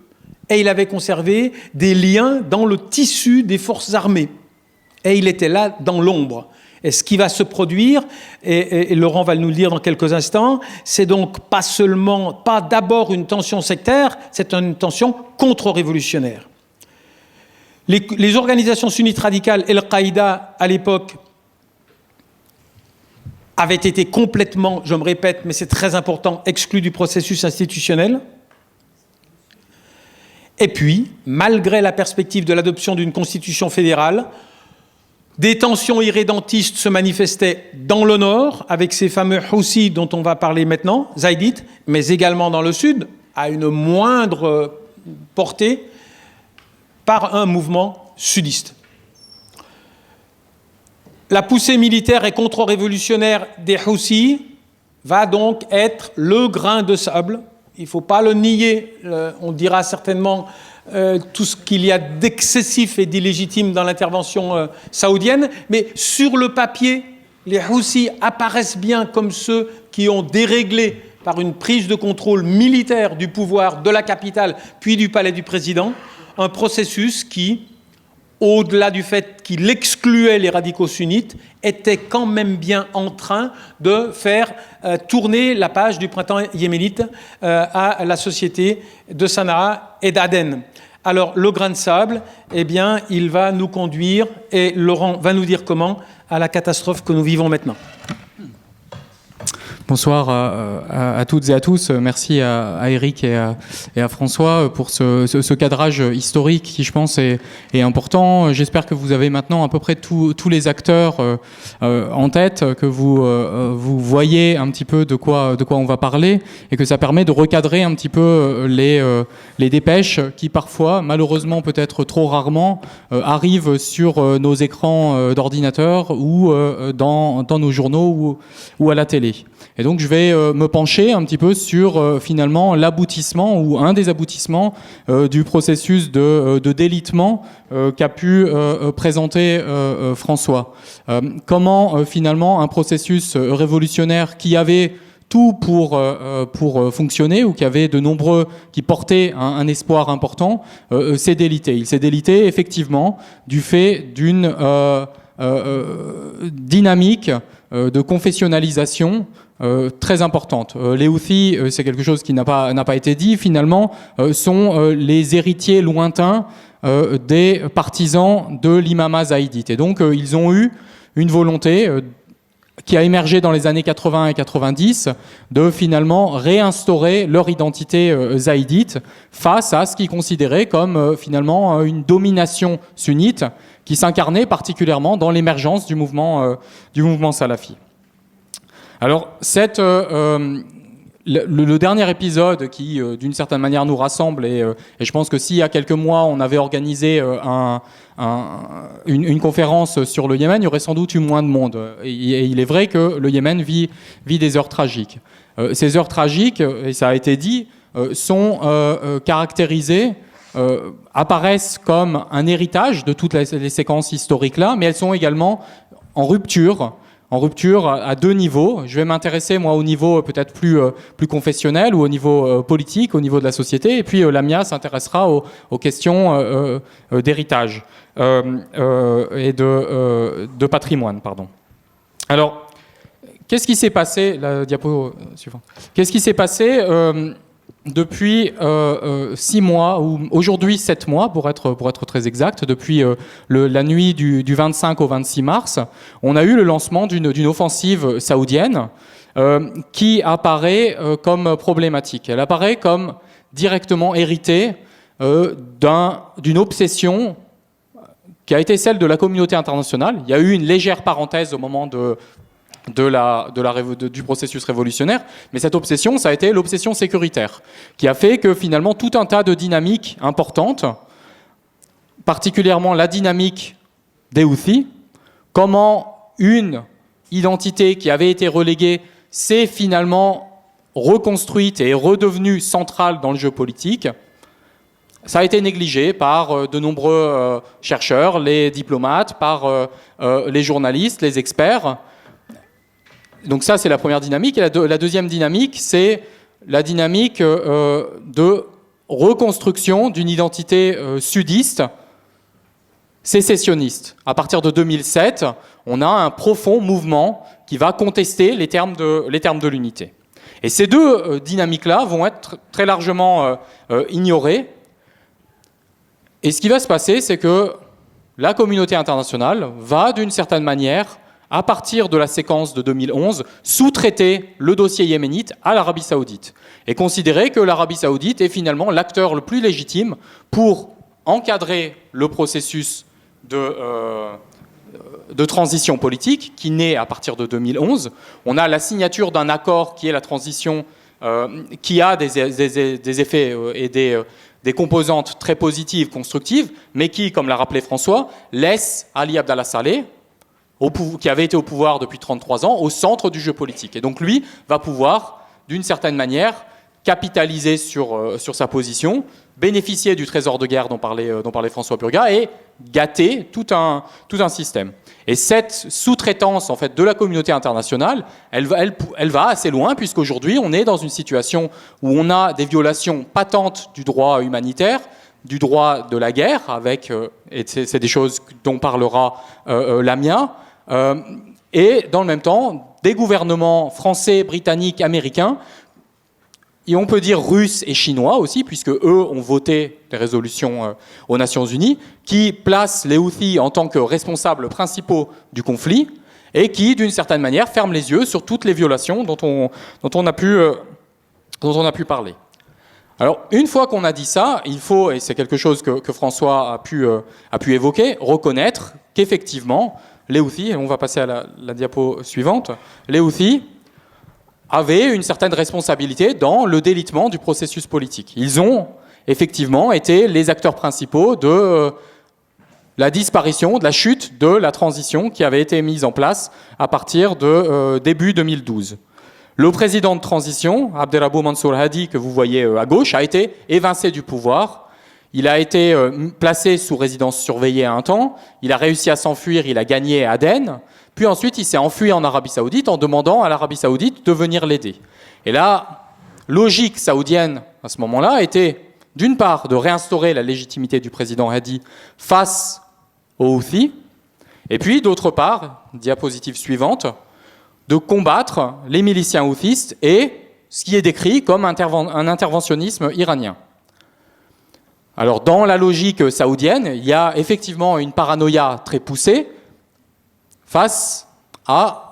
D: Et il avait conservé des liens dans le tissu des forces armées. Et il était là dans l'ombre. Et ce qui va se produire, et Laurent va nous le dire dans quelques instants, c'est donc pas d'abord une tension sectaire, c'est une tension contre-révolutionnaire. Les organisations sunnites radicales et Al-Qaïda, à l'époque, avaient été complètement, je me répète, mais c'est très important, exclues du processus institutionnel. Et puis, malgré la perspective de l'adoption d'une constitution fédérale, des tensions irrédentistes se manifestaient dans le nord, avec ces fameux Houthis dont on va parler maintenant, zaïdites, mais également dans le sud, à une moindre portée, par un mouvement sudiste. La poussée militaire et contre-révolutionnaire des Houthis va donc être le grain de sable. Il ne faut pas le nier. On dira certainement tout ce qu'il y a d'excessif et d'illégitime dans l'intervention saoudienne. Mais sur le papier, les Houthis apparaissent bien comme ceux qui ont déréglé par une prise de contrôle militaire du pouvoir de la capitale, puis du palais du président, un processus qui, au-delà du fait qu'il excluait les radicaux sunnites, était quand même bien en train de faire tourner la page du printemps yéménite à la société de Sanaa et d'Aden. Alors, le grain de sable, eh bien, il va nous conduire, et Laurent va nous dire comment, à la catastrophe que nous vivons maintenant.
E: Bonsoir à toutes et à tous. Merci à Eric et à François pour ce cadrage historique qui, je pense, est important. J'espère que vous avez maintenant à peu près tous les acteurs en tête, que vous voyez un petit peu de quoi on va parler et que ça permet de recadrer un petit peu les dépêches qui parfois, malheureusement peut-être trop rarement, arrivent sur nos écrans d'ordinateur ou dans nos journaux ou à la télé. Et donc je vais me pencher un petit peu sur finalement l'aboutissement ou un des aboutissements du processus de délitement qu'a pu présenter François. Comment finalement un processus révolutionnaire qui avait tout pour fonctionner ou qui avait qui portait un espoir important s'est délité. Il s'est délité effectivement du fait d'une dynamique de confessionnalisation très importante. Les Houthis, c'est quelque chose qui n'a pas été dit, finalement, sont les héritiers lointains des partisans de l'imama zaïdite. Et donc, ils ont eu une volonté qui a émergé dans les années 80 et 90 de finalement réinstaurer leur identité zaïdite face à ce qu'ils considéraient comme finalement une domination sunnite qui s'incarnait particulièrement dans l'émergence du mouvement salafi. Alors, le dernier épisode qui, d'une certaine manière, nous rassemble, et je pense que s'il y a quelques mois, on avait organisé une conférence sur le Yémen, il y aurait sans doute eu moins de monde. Et il est vrai que le Yémen vit des heures tragiques. Ces heures tragiques, et ça a été dit, sont caractérisées, apparaissent comme un héritage de toutes les séquences historiques-là, mais elles sont également en rupture à deux niveaux. Je vais m'intéresser, moi, au niveau peut-être plus confessionnel ou au niveau politique, au niveau de la société. Et puis, Lamia s'intéressera aux questions d'héritage et de patrimoine, pardon. Alors, qu'est-ce qui s'est passé, la diapo suivante. Qu'est-ce qui s'est passé depuis 6 mois, ou aujourd'hui 7 mois, pour être très exact, depuis la nuit du 25 au 26 mars, on a eu le lancement d'une offensive saoudienne qui apparaît comme problématique. Elle apparaît comme directement héritée d'une obsession qui a été celle de la communauté internationale. Il y a eu une légère parenthèse au moment du processus révolutionnaire, mais cette obsession, ça a été l'obsession sécuritaire, qui a fait que finalement tout un tas de dynamiques importantes, particulièrement la dynamique des Houthis, comment une identité qui avait été reléguée s'est finalement reconstruite et est redevenue centrale dans le jeu politique, Ça a été négligé par de nombreux chercheurs, les diplomates, par les journalistes, les experts. Donc ça, c'est la première dynamique. Et la deuxième dynamique, c'est la dynamique de reconstruction d'une identité sudiste, sécessionniste. À partir de 2007, on a un profond mouvement qui va contester les termes de l'unité. Et ces deux dynamiques-là vont être très largement ignorées. Et ce qui va se passer, c'est que la communauté internationale va, d'une certaine manière, à partir de la séquence de 2011, sous-traiter le dossier yéménite à l'Arabie saoudite et considérer que l'Arabie saoudite est finalement l'acteur le plus légitime pour encadrer le processus de transition politique qui naît à partir de 2011. On a la signature d'un accord qui est la transition, qui a des effets et des composantes très positives, constructives, mais qui, comme l'a rappelé François, laisse Ali Abdallah Saleh, qui avait été au pouvoir depuis 33 ans, au centre du jeu politique. Et donc lui va pouvoir, d'une certaine manière, capitaliser sur sa position, bénéficier du trésor de guerre dont parlait François Burga et gâter tout un système. Et cette sous-traitance en fait, de la communauté internationale, elle va assez loin, puisqu'aujourd'hui, on est dans une situation où on a des violations patentes du droit humanitaire, du droit de la guerre, et c'est des choses dont parlera Lamia, et dans le même temps, des gouvernements français, britanniques, américains, et on peut dire russes et chinois aussi, puisque eux ont voté les résolutions aux Nations Unies, qui placent les Houthis en tant que responsables principaux du conflit, et qui, d'une certaine manière, ferment les yeux sur toutes les violations dont on a pu parler. Alors, une fois qu'on a dit ça, il faut, et c'est quelque chose que François a pu évoquer, reconnaître qu'effectivement, les Houthis, et on va passer à la diapo suivante, les Houthis avaient une certaine responsabilité dans le délitement du processus politique. Ils ont effectivement été les acteurs principaux de la disparition, de la chute de la transition qui avait été mise en place à partir de début 2012. Le président de transition, Abderrabou Mansour Hadi, que vous voyez à gauche, a été évincé du pouvoir. Il a été placé sous résidence surveillée un temps. Il a réussi à s'enfuir, il a gagné Aden. Puis ensuite, il s'est enfui en Arabie Saoudite en demandant à l'Arabie Saoudite de venir l'aider. Et la logique saoudienne, à ce moment-là, était d'une part de réinstaurer la légitimité du président Hadi face aux Houthis, et puis d'autre part, diapositive suivante, de combattre les miliciens houthistes et ce qui est décrit comme un interventionnisme iranien. Alors, dans la logique saoudienne, il y a effectivement une paranoïa très poussée face à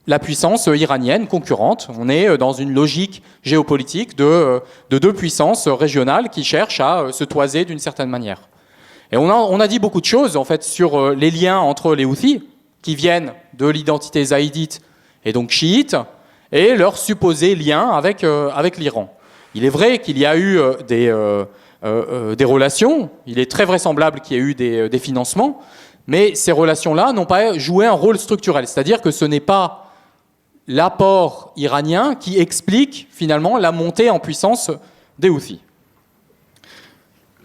E: la puissance iranienne concurrente. On est dans une logique géopolitique de deux puissances régionales qui cherchent à se toiser d'une certaine manière. Et on a dit beaucoup de choses en fait sur les liens entre les Houthis, qui viennent de l'identité zaïdite et donc chiite, et leurs supposés liens avec l'Iran. Il est vrai qu'il y a eu des relations, il est très vraisemblable qu'il y ait eu des financements, mais ces relations-là n'ont pas joué un rôle structurel. C'est-à-dire que ce n'est pas l'apport iranien qui explique finalement la montée en puissance des Houthis.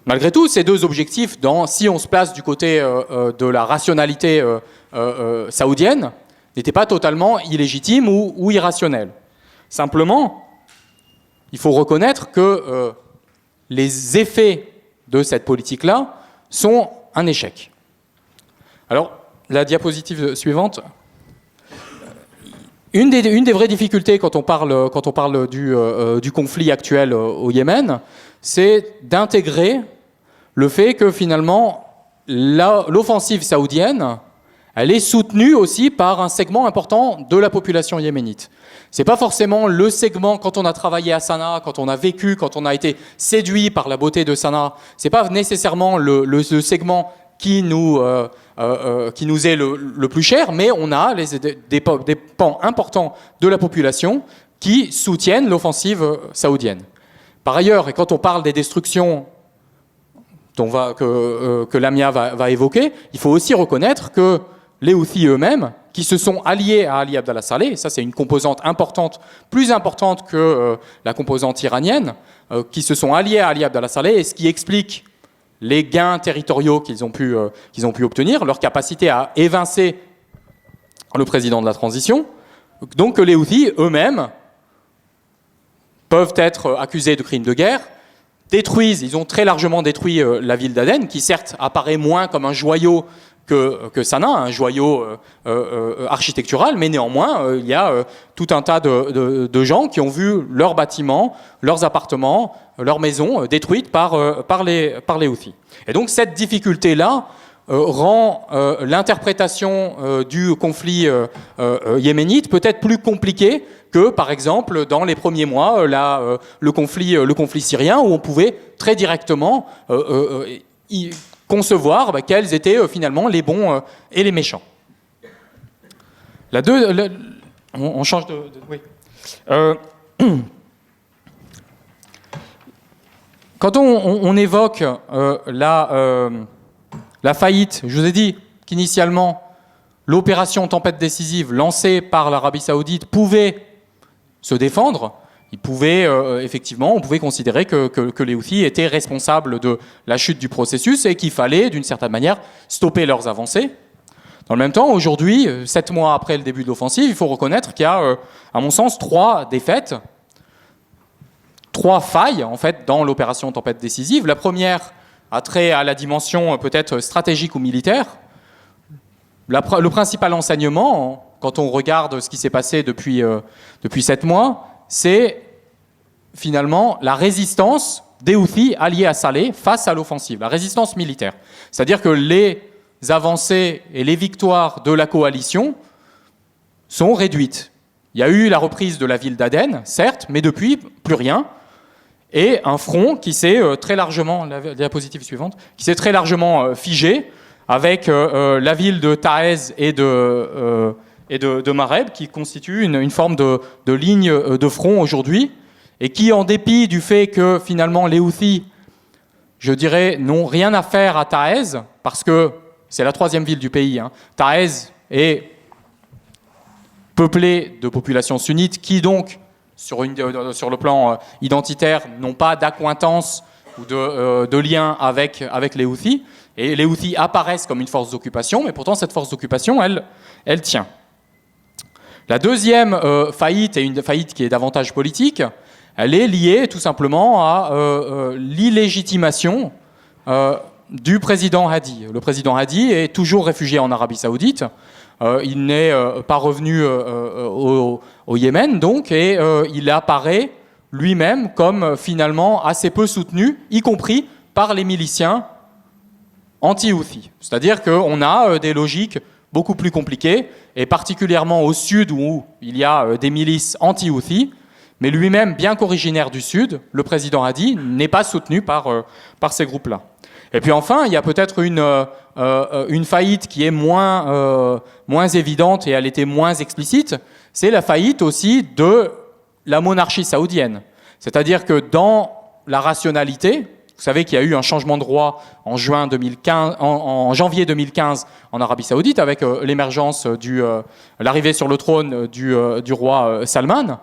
E: Malgré tout, ces deux objectifs, si on se place du côté de la rationalité saoudienne, n'étaient pas totalement illégitimes ou irrationnels. Simplement, il faut reconnaître que les effets de cette politique-là sont un échec. Alors, la diapositive suivante. Une des vraies difficultés quand on parle du conflit actuel au Yémen, c'est d'intégrer le fait que finalement l'offensive saoudienne, elle est soutenue aussi par un segment important de la population yéménite. C'est pas forcément le segment, quand on a travaillé à Sanaa, quand on a vécu, quand on a été séduit par la beauté de Sanaa, c'est pas nécessairement le segment qui nous est le plus cher, mais on a des pans importants de la population qui soutiennent l'offensive saoudienne. Par ailleurs, et quand on parle des destructions que Lamia va évoquer, il faut aussi reconnaître que les Houthis eux-mêmes, qui se sont alliés à Ali Abdallah Saleh, ça c'est une composante importante, plus importante que la composante iranienne, qui se sont alliés à Ali Abdallah Saleh, et ce qui explique les gains territoriaux qu'ils ont pu obtenir, leur capacité à évincer le président de la transition. Donc les Houthis eux-mêmes peuvent être accusés de crimes de guerre, ils ont très largement détruit la ville d'Aden, qui certes apparaît moins comme un joyau que Sanaa, un joyau architectural, mais néanmoins, il y a tout un tas de gens qui ont vu leurs bâtiments, leurs appartements, leurs maisons détruites par les Houthis. Et donc cette difficulté-là rend l'interprétation du conflit yéménite peut-être plus compliquée que, par exemple, dans les premiers mois, le conflit syrien, où on pouvait très directement concevoir quels étaient finalement les bons et les méchants. On change de oui. Quand on évoque la faillite, je vous ai dit qu'initialement, l'opération Tempête décisive lancée par l'Arabie Saoudite pouvait se défendre. On pouvait considérer que les Houthis étaient responsables de la chute du processus et qu'il fallait, d'une certaine manière, stopper leurs avancées. Dans le même temps, aujourd'hui, 7 mois après le début de l'offensive, il faut reconnaître qu'il y a, à mon sens, 3 défaites, 3 failles, en fait, dans l'opération Tempête décisive. La première a trait à la dimension peut-être stratégique ou militaire. Le principal enseignement, quand on regarde ce qui s'est passé depuis 7 mois, c'est finalement la résistance des Houthis alliés à Saleh face à l'offensive, la résistance militaire. C'est-à-dire que les avancées et les victoires de la coalition sont réduites. Il y a eu la reprise de la ville d'Aden, certes, mais depuis, plus rien. Et un front qui s'est très largement, la diapositive suivante, qui s'est très largement figé, avec la ville de Taez et de Mareb, qui constituent une forme de ligne de front aujourd'hui, et qui, en dépit du fait que finalement les Houthis, je dirais, n'ont rien à faire à Taez, parce que c'est la 3e ville du pays. Taez est peuplée de populations sunnites qui donc, sur le plan identitaire, n'ont pas d'accointance ou de lien avec les Houthis. Et les Houthis apparaissent comme une force d'occupation, mais pourtant cette force d'occupation, elle tient. La deuxième faillite, et une faillite qui est davantage politique, elle est liée tout simplement à l'illégitimation du président Hadi. Le président Hadi est toujours réfugié en Arabie Saoudite. Il n'est pas revenu au Yémen, donc, et il apparaît lui-même comme finalement assez peu soutenu, y compris par les miliciens anti-Houthis. C'est-à-dire qu'on a des logiques beaucoup plus compliquées, et particulièrement au sud où il y a des milices anti-Houthis, mais lui-même, bien qu'originaire du sud, le président Hadi n'est pas soutenu par ces groupes-là. Et puis enfin, il y a peut-être une faillite qui est moins évidente et elle était moins explicite, c'est la faillite aussi de la monarchie saoudienne. C'est-à-dire que dans la rationalité, vous savez qu'il y a eu un changement de roi en janvier 2015 en Arabie Saoudite avec l'émergence l'arrivée sur le trône du roi Salman.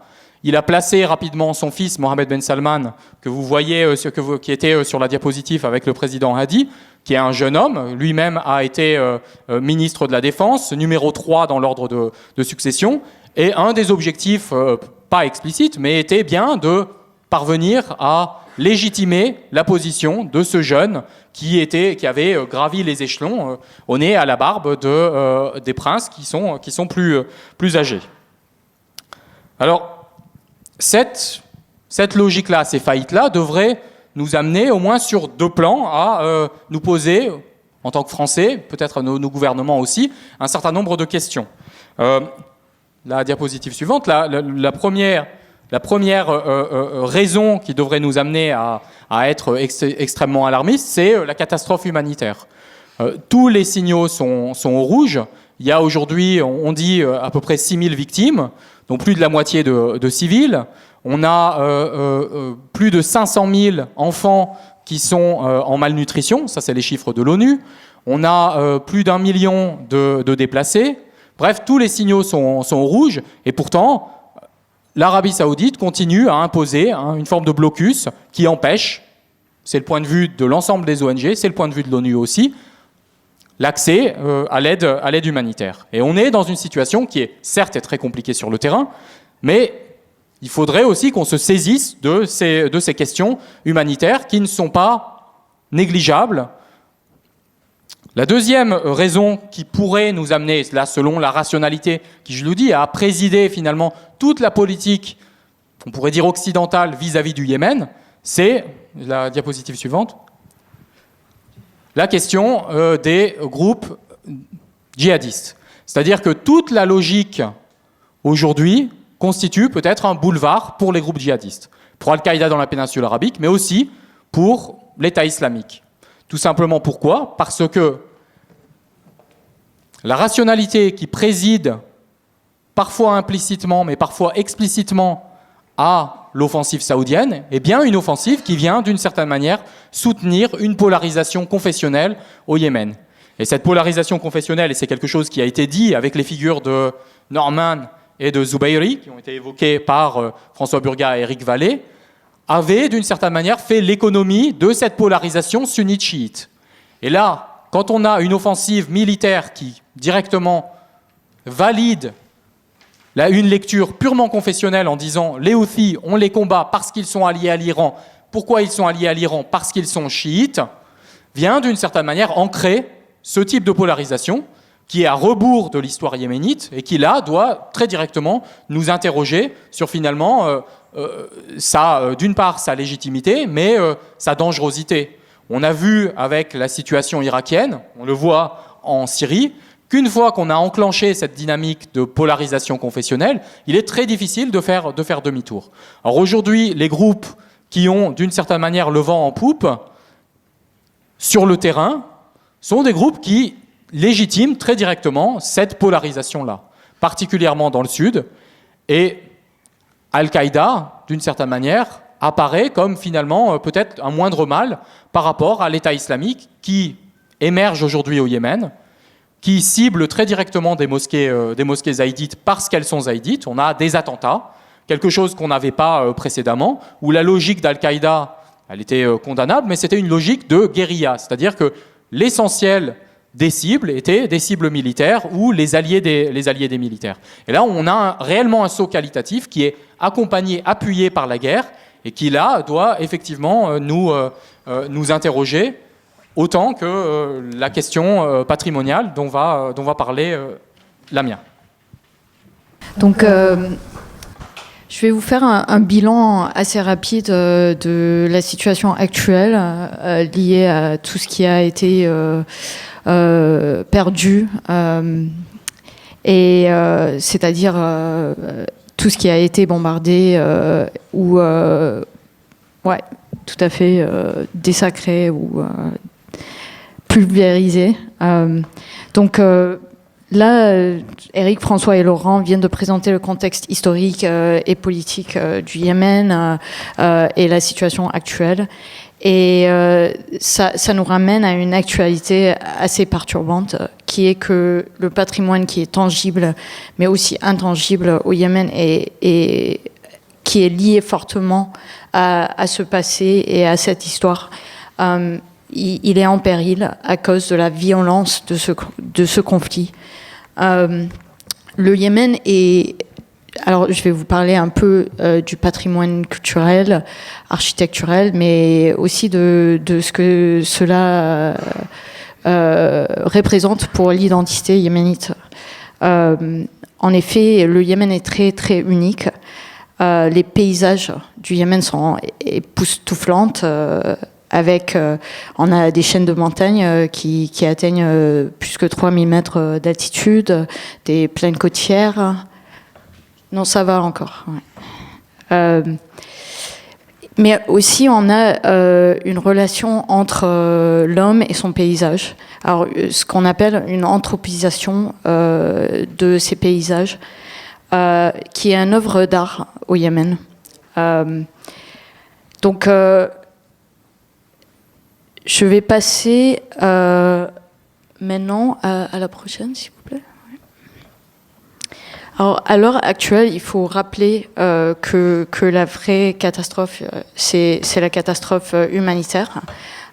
E: Il a placé rapidement son fils Mohammed Ben Salman, que vous voyez, qui était sur la diapositive avec le président Hadi, qui est un jeune homme. Lui-même a été ministre de la Défense, numéro 3 dans l'ordre de succession. Et un des objectifs, pas explicites, mais était bien de parvenir à légitimer la position de ce jeune qui avait gravi les échelons au nez à la barbe des princes qui sont plus âgés. Alors, cette logique-là, ces faillites-là, devraient nous amener au moins sur 2 plans à nous poser, en tant que Français, peut-être nos gouvernements aussi, un certain nombre de questions. La diapositive suivante, la première raison qui devrait nous amener à être extrêmement alarmistes, c'est la catastrophe humanitaire. Tous les signaux sont au rouge. Il y a aujourd'hui, on dit, à peu près 6000 victimes, dont plus de la moitié de civils. On a plus de 500 000 enfants qui sont en malnutrition, ça c'est les chiffres de l'ONU. On a plus d'1 million de déplacés. Bref, tous les signaux sont au rouge, et pourtant, l'Arabie Saoudite continue à imposer une forme de blocus qui empêche, c'est le point de vue de l'ensemble des ONG, c'est le point de vue de l'ONU aussi, l'accès à l'aide humanitaire. Et on est dans une situation qui est certes très compliquée sur le terrain, mais il faudrait aussi qu'on se saisisse de ces questions humanitaires qui ne sont pas négligeables. La deuxième raison qui pourrait nous amener, là, selon la rationalité qui, je le dis, a présidé finalement toute la politique, on pourrait dire occidentale, vis-à-vis du Yémen, c'est, la diapositive suivante, la question des groupes djihadistes. C'est-à-dire que toute la logique aujourd'hui constitue peut-être un boulevard pour les groupes djihadistes, pour Al-Qaïda dans la péninsule arabique, mais aussi pour l'État islamique. Tout simplement pourquoi ? Parce que la rationalité qui préside, parfois implicitement, mais parfois explicitement, à l'offensive saoudienne, est bien une offensive qui vient, d'une certaine manière, soutenir une polarisation confessionnelle au Yémen. Et cette polarisation confessionnelle, et c'est quelque chose qui a été dit avec les figures de Norman et de Zubairi, qui ont été évoquées par François Burga et Éric Vallée, avait, d'une certaine manière, fait l'économie de cette polarisation sunnite-chiite. Et là, quand on a une offensive militaire qui, directement, valide une lecture purement confessionnelle en disant « les Houthis, on les combat parce qu'ils sont alliés à l'Iran. Pourquoi ils sont alliés à l'Iran ? Parce qu'ils sont chiites », vient, d'une certaine manière, ancrer ce type de polarisation qui est à rebours de l'histoire yéménite et qui, là, doit très directement nous interroger sur, finalement, d'une part, sa légitimité, mais sa dangerosité. On a vu avec la situation irakienne, on le voit en Syrie, qu'une fois qu'on a enclenché cette dynamique de polarisation confessionnelle, il est très difficile de faire demi-tour. Alors aujourd'hui, les groupes qui ont, d'une certaine manière, le vent en poupe, sur le terrain, sont des groupes qui légitiment très directement cette polarisation-là, particulièrement dans le sud, et Al-Qaïda, d'une certaine manière, apparaît comme finalement peut-être un moindre mal par rapport à l'État islamique qui émerge aujourd'hui au Yémen, qui cible très directement des mosquées zaïdites parce qu'elles sont zaïdites. On a des attentats, quelque chose qu'on n'avait pas précédemment, où la logique d'Al-Qaïda, elle était condamnable, mais c'était une logique de guérilla, c'est-à-dire que l'essentiel des cibles étaient des cibles militaires ou les alliés des militaires. Et là, on a réellement un saut qualitatif qui est accompagné, appuyé par la guerre, et qui, là, doit effectivement nous interroger autant que la question patrimoniale dont va parler Lamia.
F: Donc, je vais vous faire un bilan assez rapide de la situation actuelle liée à tout ce qui a été perdu, et c'est-à-dire tout ce qui a été bombardé ou ouais, tout à fait déssacré ou pulvérisé. Donc là, Éric, François et Laurent viennent de présenter le contexte historique et politique du Yémen et la situation actuelle. Et ça nous ramène à une actualité assez perturbante, qui est que le patrimoine qui est tangible, mais aussi intangible au Yémen, et qui est lié fortement à ce passé et à cette histoire, il est en péril à cause de la violence de ce conflit. Le Yémen est... Alors, je vais vous parler un peu du patrimoine culturel, architecturel, mais aussi de ce que cela représente pour l'identité yéménite. En effet, le Yémen est très, très unique. Les paysages du Yémen sont époustouflants. On a des chaînes de montagnes qui atteignent plus que 3000 mètres d'altitude, des plaines côtières. Non, ça va encore. Ouais. Mais aussi, on a une relation entre l'homme et son paysage. Alors, ce qu'on appelle une anthropisation de ces paysages, qui est une œuvre d'art au Yémen. Donc, Je vais passer maintenant à la prochaine, s'il vous plaît. Alors, à l'heure actuelle, il faut rappeler que la vraie catastrophe, c'est la catastrophe humanitaire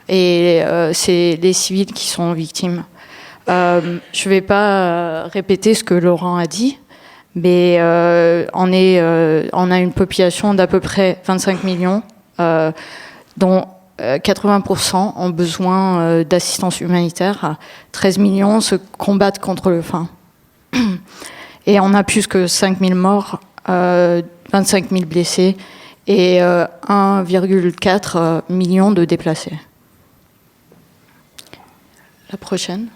F: et c'est les civils qui sont victimes. Je ne vais pas répéter ce que Laurent a dit, mais on a une population d'à peu près 25 millions, dont 80% ont besoin d'assistance humanitaire. 13 millions se combattent contre le faim. Et on a plus que 5 000 morts, 25 000 blessés et 1,4 million de déplacés. La prochaine.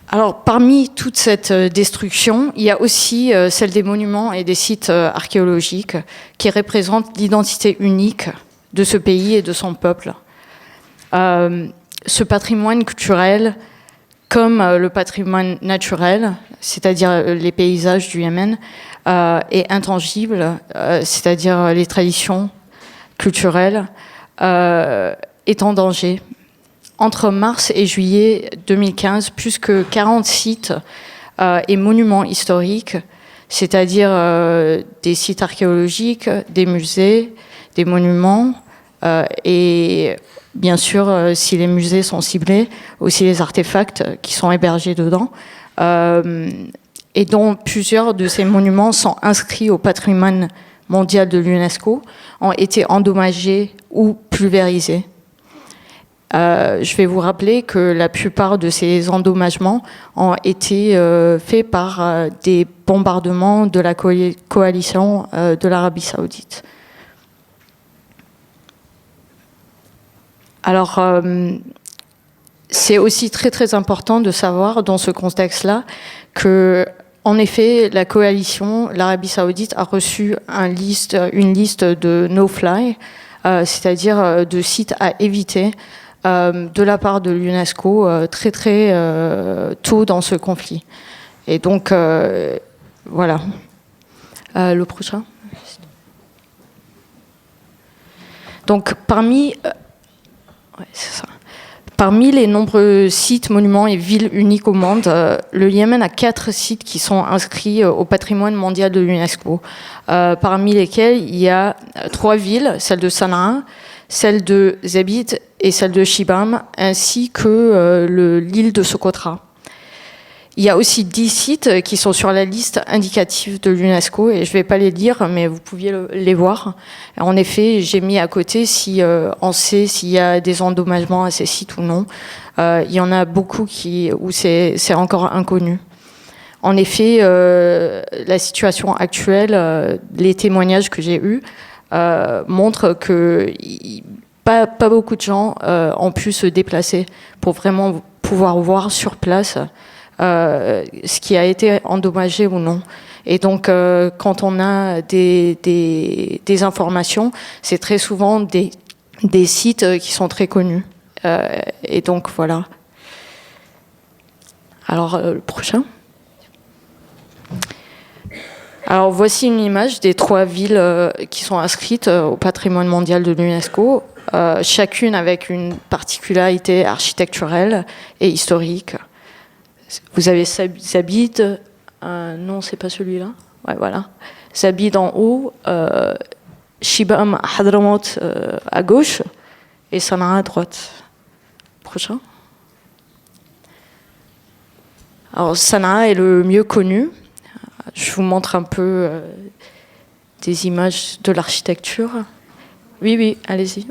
F: Alors, parmi toute cette destruction, il y a aussi celle des monuments et des sites archéologiques qui représentent l'identité unique de ce pays et de son peuple. Ce patrimoine culturel, comme le patrimoine naturel, c'est-à-dire les paysages du Yémen, est intangible, c'est-à-dire les traditions culturelles, est en danger. Entre mars et juillet 2015, plus que 40 sites et monuments historiques, c'est-à-dire des sites archéologiques, des musées, des monuments, et bien sûr, si les musées sont ciblés, aussi les artefacts qui sont hébergés dedans, et dont plusieurs de ces monuments sont inscrits au patrimoine mondial de l'UNESCO, ont été endommagés ou pulvérisés. Je vais vous rappeler que la plupart de ces endommagements ont été faits par des bombardements de la coalition de l'Arabie Saoudite. Alors, c'est aussi très très important de savoir dans ce contexte-là que, en effet, la coalition, l'Arabie Saoudite a reçu une liste de no-fly, c'est-à-dire de sites à éviter de la part de l'UNESCO très très tôt dans ce conflit. Et donc, voilà. Le prochain. Donc, parmi les nombreux sites, monuments et villes uniques au monde, le Yémen a 4 sites qui sont inscrits au patrimoine mondial de l'UNESCO, parmi lesquels il y a 3 villes, celle de Sanaa, celle de Zabid et celle de Shibam, ainsi que l'île de Socotra. Il y a aussi 10 sites qui sont sur la liste indicative de l'UNESCO, et je ne vais pas les lire, mais vous pouviez les voir. En effet, j'ai mis à côté si on sait s'il y a des endommagements à ces sites ou non. Il y en a beaucoup où c'est encore inconnu. En effet, la situation actuelle, les témoignages que j'ai eus, montrent que pas beaucoup de gens ont pu se déplacer pour vraiment pouvoir voir sur place ce qui a été endommagé ou non. Et donc, quand on a des informations, c'est très souvent des sites qui sont très connus. Et donc, voilà. Alors, le prochain. Alors, voici une image des 3 villes qui sont inscrites au patrimoine mondial de l'UNESCO, chacune avec une particularité architecturelle et historique. Vous avez Zabid, non, c'est pas celui-là. Ouais, voilà. Zabid en haut, Shibam Hadramaut à gauche et Sanaa à droite. Prochain. Alors, Sanaa est le mieux connu. Je vous montre un peu des images de l'architecture. Oui, allez-y.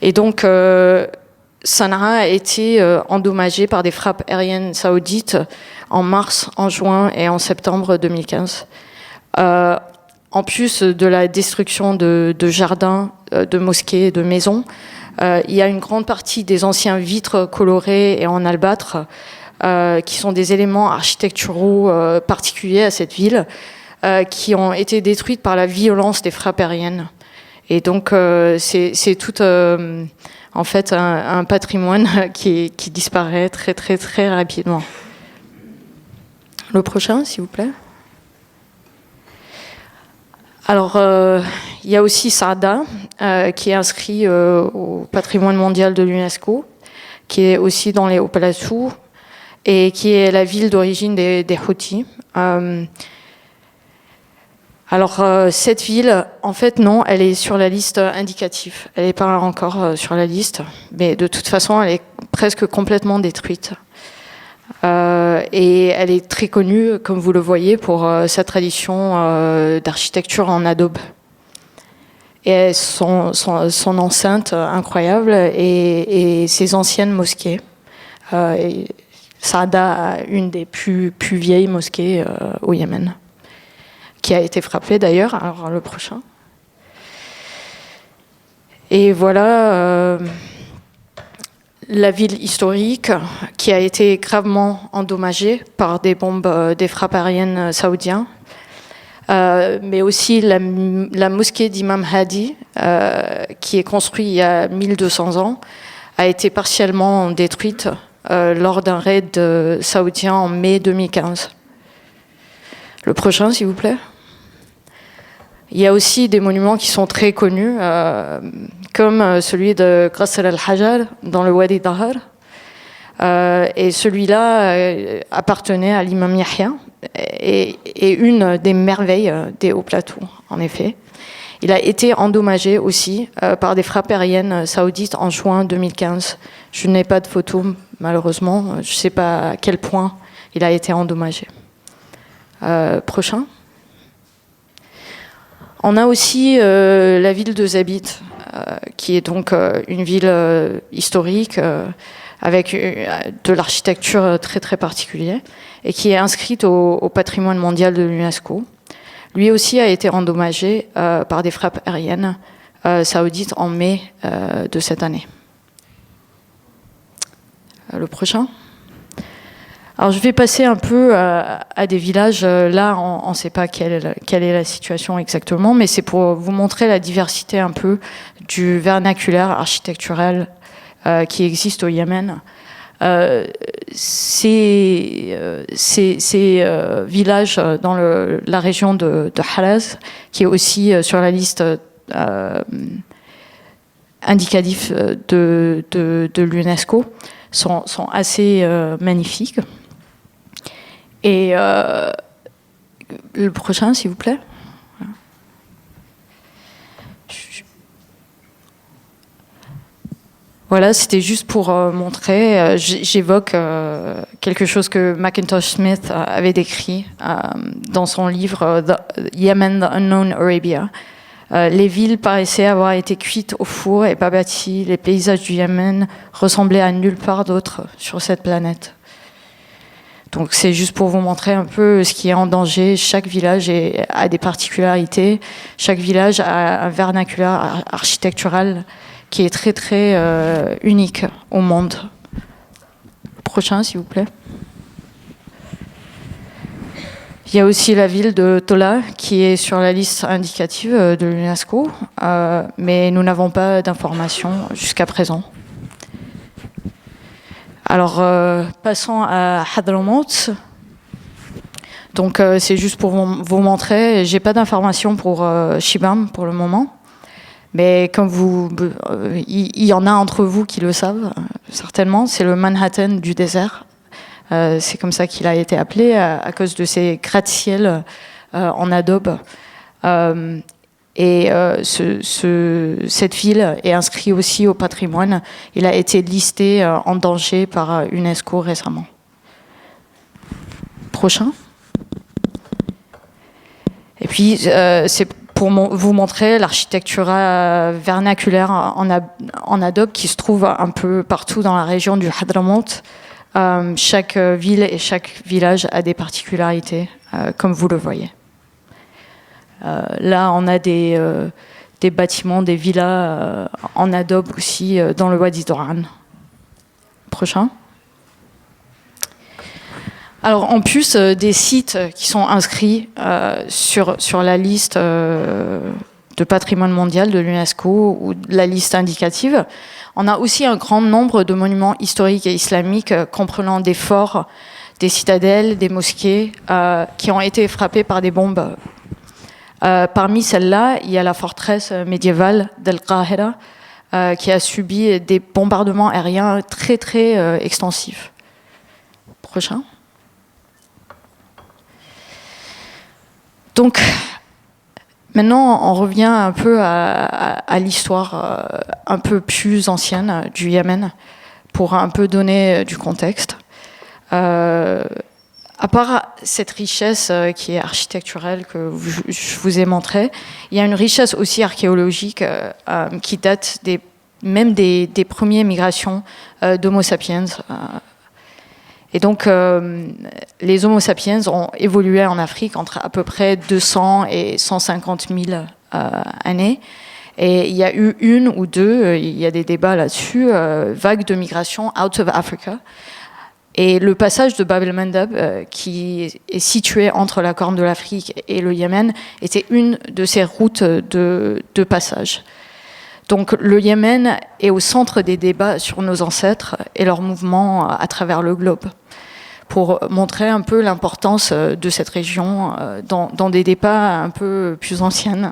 F: Et donc, Sanaa a été endommagée par des frappes aériennes saoudites en mars, en juin et en septembre 2015. En plus de la destruction de jardins, de mosquées, de maisons, il y a une grande partie des anciens vitres colorées et en albâtre qui sont des éléments architecturaux particuliers à cette ville, qui ont été détruites par la violence des frappes aériennes. Et donc, c'est tout, en fait, un patrimoine qui disparaît très, très, très rapidement. Le prochain, s'il vous plaît. Alors, il y a aussi Saada, qui est inscrit au patrimoine mondial de l'UNESCO, qui est aussi dans les Hauts-Plateaux, et qui est la ville d'origine des Houthis. Alors, cette ville, en fait, non, elle est sur la liste indicative. Elle n'est pas encore sur la liste, mais de toute façon, elle est presque complètement détruite. Et elle est très connue, comme vous le voyez, pour sa tradition d'architecture en adobe. Et son enceinte incroyable et ses anciennes mosquées. Saada a une des plus vieilles mosquées au Yémen, qui a été frappée d'ailleurs. Alors le prochain. Et voilà la ville historique qui a été gravement endommagée par des bombes, des frappes aériennes saoudiennes. Mais aussi la mosquée d'Imam Hadi, qui est construite il y a 1200 ans, a été partiellement détruite lors d'un raid saoudien en mai 2015. Le prochain, s'il vous plaît. Il y a aussi des monuments qui sont très connus, comme celui de Qasr al-Hajar dans le Wadi Dahar. Et celui-là appartenait à l'imam Yahya et une des merveilles des Hauts-Plateaux, en effet. Il a été endommagé aussi par des frappes aériennes saoudites en juin 2015. Je n'ai pas de photo, malheureusement. Je ne sais pas à quel point il a été endommagé. Prochain. On a aussi la ville de Zabit, qui est donc une ville historique avec de l'architecture très très particulière et qui est inscrite au patrimoine mondial de l'UNESCO. Lui aussi a été endommagé par des frappes aériennes saoudites en mai de cette année. Le prochain. Alors je vais passer un peu à des villages. Là, on ne sait pas quelle est la situation exactement, mais c'est pour vous montrer la diversité un peu du vernaculaire architecturel qui existe au Yémen. Ces villages dans la région de Haraz, qui est aussi sur la liste indicative de l'UNESCO, sont assez magnifiques. Et le prochain, s'il vous plaît. Voilà, c'était juste pour montrer. J'évoque quelque chose que Mackintosh Smith avait décrit dans son livre Yemen, the Unknown Arabia. Les villes paraissaient avoir été cuites au four et pas bâties. Les paysages du Yémen ressemblaient à nulle part d'autre sur cette planète. Donc c'est juste pour vous montrer un peu ce qui est en danger. Chaque village a des particularités. Chaque village a un vernaculaire architectural qui est très très unique au monde. Prochain, s'il vous plaît. Il y a aussi la ville de Tola qui est sur la liste indicative de l'UNESCO, mais nous n'avons pas d'informations jusqu'à présent. Alors, passons à Hadramaut. Donc, c'est juste pour vous montrer. J'ai pas d'informations pour Shibam pour le moment, mais comme il y en a entre vous qui le savent certainement. C'est le Manhattan du désert. C'est comme ça qu'il a été appelé à cause de ses gratte-ciel en adobe. Cette ville est inscrite aussi au patrimoine. Il a été listé en danger par UNESCO récemment. Prochain. Et puis, c'est pour vous montrer l'architecture vernaculaire en adobe qui se trouve un peu partout dans la région du Hadramaut. Chaque ville et chaque village a des particularités, comme vous le voyez. Là, on a des bâtiments, des villas en adobe aussi dans le Wadi Doran. Prochain. Alors, en plus des sites qui sont inscrits sur la liste de patrimoine mondial de l'UNESCO ou de la liste indicative, on a aussi un grand nombre de monuments historiques et islamiques comprenant des forts, des citadelles, des mosquées qui ont été frappées par des bombes Parmi celles-là, il y a la forteresse médiévale d'Al-Qahira, qui a subi des bombardements aériens très très extensifs. Prochain. Donc, maintenant, on revient un peu à l'histoire un peu plus ancienne du Yémen, pour un peu donner du contexte. À part cette richesse qui est architecturelle que je vous ai montrée, il y a une richesse aussi archéologique qui date même des premières migrations d'Homo sapiens. Et donc, les Homo sapiens ont évolué en Afrique entre à peu près 200 et 150 000 années. Et il y a eu une ou deux, il y a des débats là-dessus, vagues de migration out of Africa. Et le passage de Bab el-Mandeb, qui est situé entre la Corne de l'Afrique et le Yémen, était une de ces routes de passage. Donc le Yémen est au centre des débats sur nos ancêtres et leurs mouvements à travers le globe, pour montrer un peu l'importance de cette région dans des débats un peu plus anciennes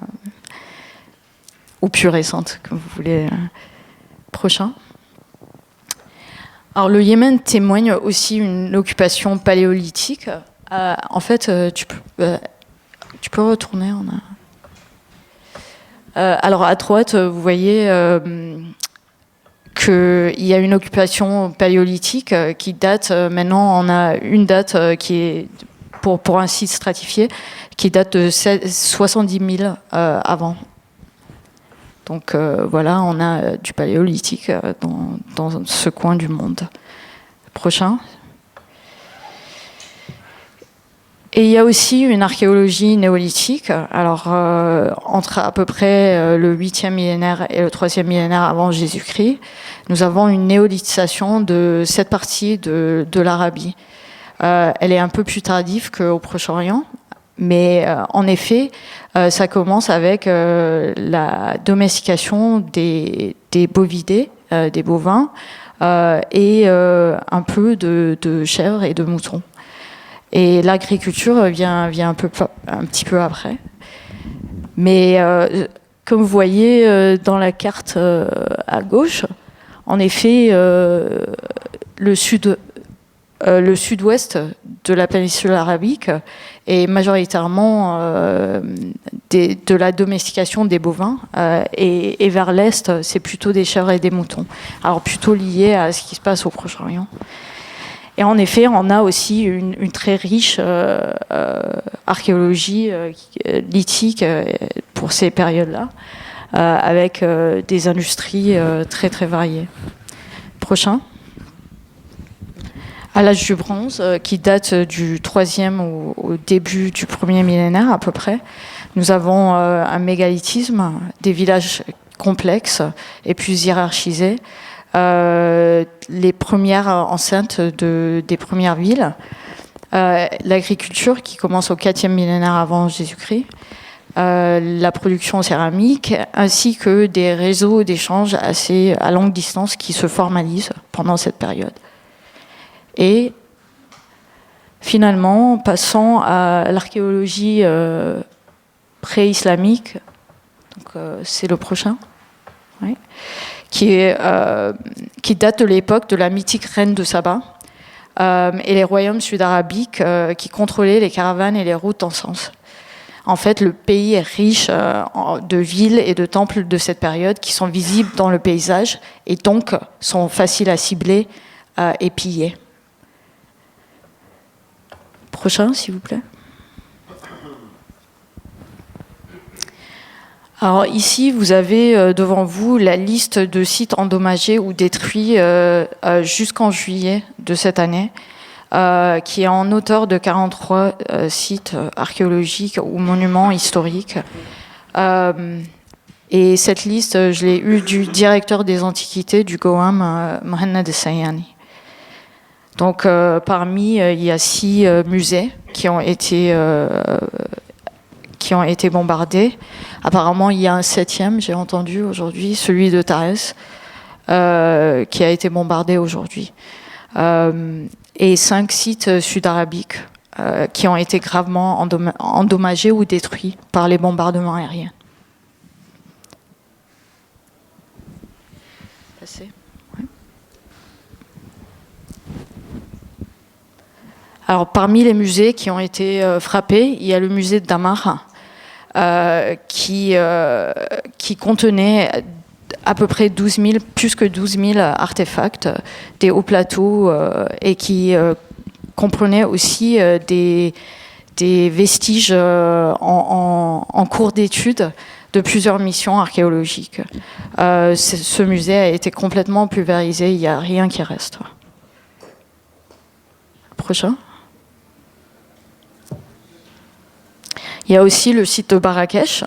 F: ou plus récentes, comme vous voulez. Prochain. Alors le Yémen témoigne aussi une occupation paléolithique. En fait, tu peux retourner. Alors à droite, vous voyez qu'il y a une occupation paléolithique qui date, maintenant on a une date qui est, pour un site stratifié, qui date de 70 000 avant. Donc voilà, on a du paléolithique dans ce coin du monde. Prochain. Et il y a aussi une archéologie néolithique. Alors, entre à peu près le 8e millénaire et le 3e millénaire avant Jésus-Christ, nous avons une néolithisation de cette partie de l'Arabie. Elle est un peu plus tardive qu'au Proche-Orient. Mais en effet, ça commence avec la domestication des bovidés, des bovins, et un peu de chèvres et de moutons. Et l'agriculture vient un petit peu après. Mais comme vous voyez dans la carte à gauche, en effet, le sud-ouest de la péninsule arabique est majoritairement de la domestication des bovins, et vers l'est, c'est plutôt des chèvres et des moutons. Alors plutôt lié à ce qui se passe au Proche-Orient. Et en effet, on a aussi une très riche archéologie lithique pour ces périodes-là, avec des industries très très variées. Prochain. À l'âge du bronze, qui date du 3e au début du 1er millénaire à peu près, nous avons un mégalithisme, des villages complexes et plus hiérarchisés, les premières enceintes des premières villes, l'agriculture qui commence au 4e millénaire avant Jésus-Christ, la production céramique, ainsi que des réseaux d'échanges assez à longue distance qui se formalisent pendant cette période. Et finalement, passant à l'archéologie pré-islamique, donc c'est le prochain, oui, qui date de l'époque de la mythique reine de Saba et les royaumes sud-arabiques qui contrôlaient les caravanes et les routes en sens. En fait, le pays est riche de villes et de temples de cette période qui sont visibles dans le paysage et donc sont faciles à cibler et piller. Prochain, s'il vous plaît. Alors ici, vous avez devant vous la liste de sites endommagés ou détruits jusqu'en juillet de cette année, qui est en hauteur de 43 sites archéologiques ou monuments historiques. Et cette liste, je l'ai eue du directeur des antiquités du GOAM, Mohamed Sayani. Donc parmi, il y a 6 musées qui ont été bombardés. Apparemment, il y a un 7e, j'ai entendu aujourd'hui, celui de Tharès, qui a été bombardé aujourd'hui. Et 5 sites sud-arabiques qui ont été gravement endommagés ou détruits par les bombardements aériens. Alors, parmi les musées qui ont été frappés, il y a le musée de Damar, qui contenait à peu près plus que 12 000 artefacts, des hauts plateaux, et qui comprenait aussi des vestiges en cours d'étude de plusieurs missions archéologiques. Ce musée a été complètement pulvérisé, il n'y a rien qui reste. Prochain. Il y a aussi le site de Marrakech,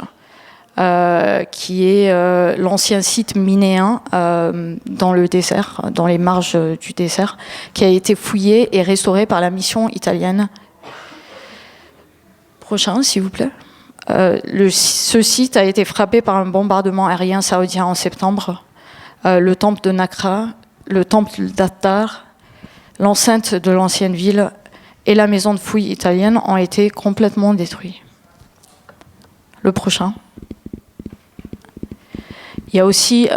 F: qui est l'ancien site minéen dans le désert, dans les marges du désert, qui a été fouillé et restauré par la mission italienne. Prochain, s'il vous plaît. Ce site a été frappé par un bombardement aérien saoudien en septembre. Le temple de Nakra, le temple d'Attar, l'enceinte de l'ancienne ville et la maison de fouilles italienne ont été complètement détruits. Le prochain. Il y a aussi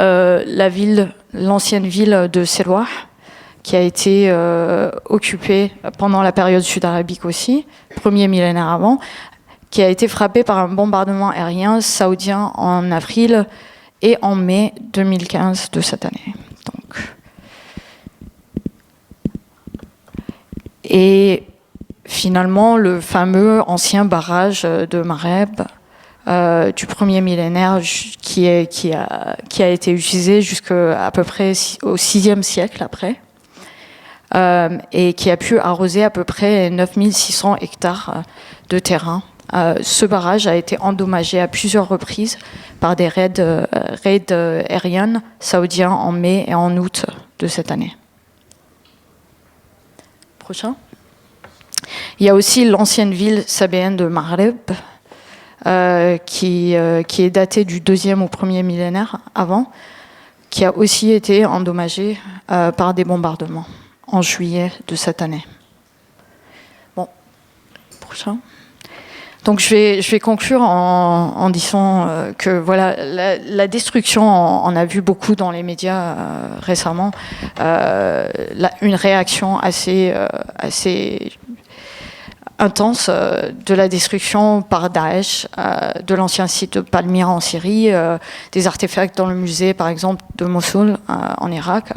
F: l'ancienne ville de Selwa, qui a été occupée pendant la période sud-arabique aussi, premier millénaire avant, qui a été frappée par un bombardement aérien saoudien en avril et en mai 2015 de cette année. Et finalement, le fameux ancien barrage de Mareb, du premier millénaire qui a été utilisé jusqu'à peu près au VIe siècle après, et qui a pu arroser à peu près 9600 hectares de terrain. Ce barrage a été endommagé à plusieurs reprises par des raids aériens saoudiens en mai et en août de cette année. Prochain. Il y a aussi l'ancienne ville sabéenne de Mareb, qui est datée du 2e ou 1er millénaire avant, qui a aussi été endommagée par des bombardements en juillet de cette année. Bon, prochain. Donc je vais conclure en disant que voilà, la destruction, on a vu beaucoup dans les médias récemment, une réaction assez intense de la destruction par Daesh de l'ancien site de Palmyre en Syrie, des artefacts dans le musée par exemple de Mossoul en Irak.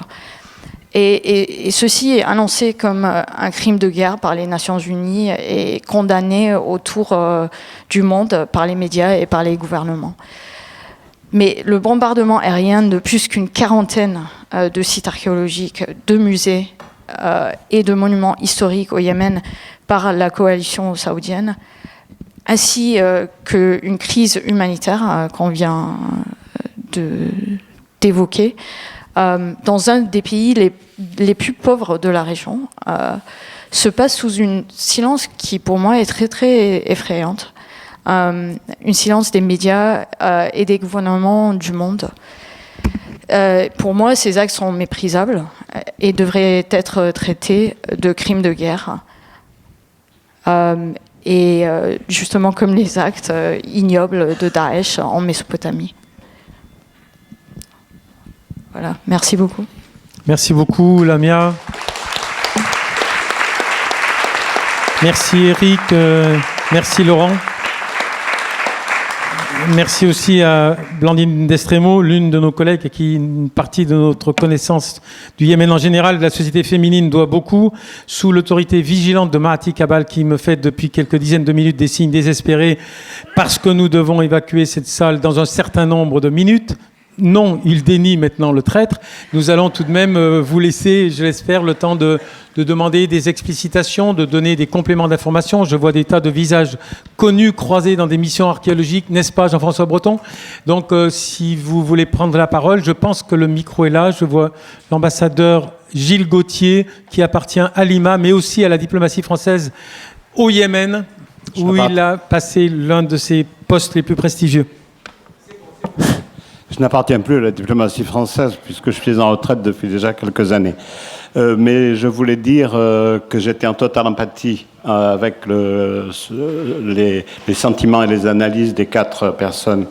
F: Et ceci est annoncé comme un crime de guerre par les Nations Unies et condamné autour du monde par les médias et par les gouvernements. Mais le bombardement aérien de plus qu'une quarantaine de sites archéologiques, de musées et de monuments historiques au Yémen par la coalition saoudienne, ainsi qu'une crise humanitaire qu'on vient d'évoquer, dans un des pays les plus pauvres de la région, se passe sous un silence qui, pour moi, est très, très effrayante. Un silence des médias et des gouvernements du monde. Pour moi, ces actes sont méprisables et devraient être traités de crimes de guerre. Et justement comme les actes ignobles de Daesh en Mésopotamie. Voilà, merci beaucoup.
B: Merci beaucoup, Lamia. Merci, Eric. Merci, Laurent. Merci aussi à Blandine Destremo, l'une de nos collègues qui une partie de notre connaissance du Yémen en général, de la société féminine, doit beaucoup, sous l'autorité vigilante de Mahati Kabal, qui me fait depuis quelques dizaines de minutes des signes désespérés parce que nous devons évacuer cette salle dans un certain nombre de minutes. Non, il dénie maintenant le traître. Nous allons tout de même vous laisser, je l'espère, le temps de demander des explicitations, de donner des compléments d'information. Je vois des tas de visages connus croisés dans des missions archéologiques, n'est-ce pas, Jean-François Breton? Donc, si vous voulez prendre la parole, je pense que le micro est là. Je vois l'ambassadeur Gilles Gauthier, qui appartient à l'IMA, mais aussi à la diplomatie française au Yémen, où il a passé l'un de ses postes les plus prestigieux.
G: Je n'appartiens plus à la diplomatie française puisque je suis en retraite depuis déjà quelques années. mais je voulais dire que j'étais en totale empathie avec les sentiments et les analyses des 4 personnes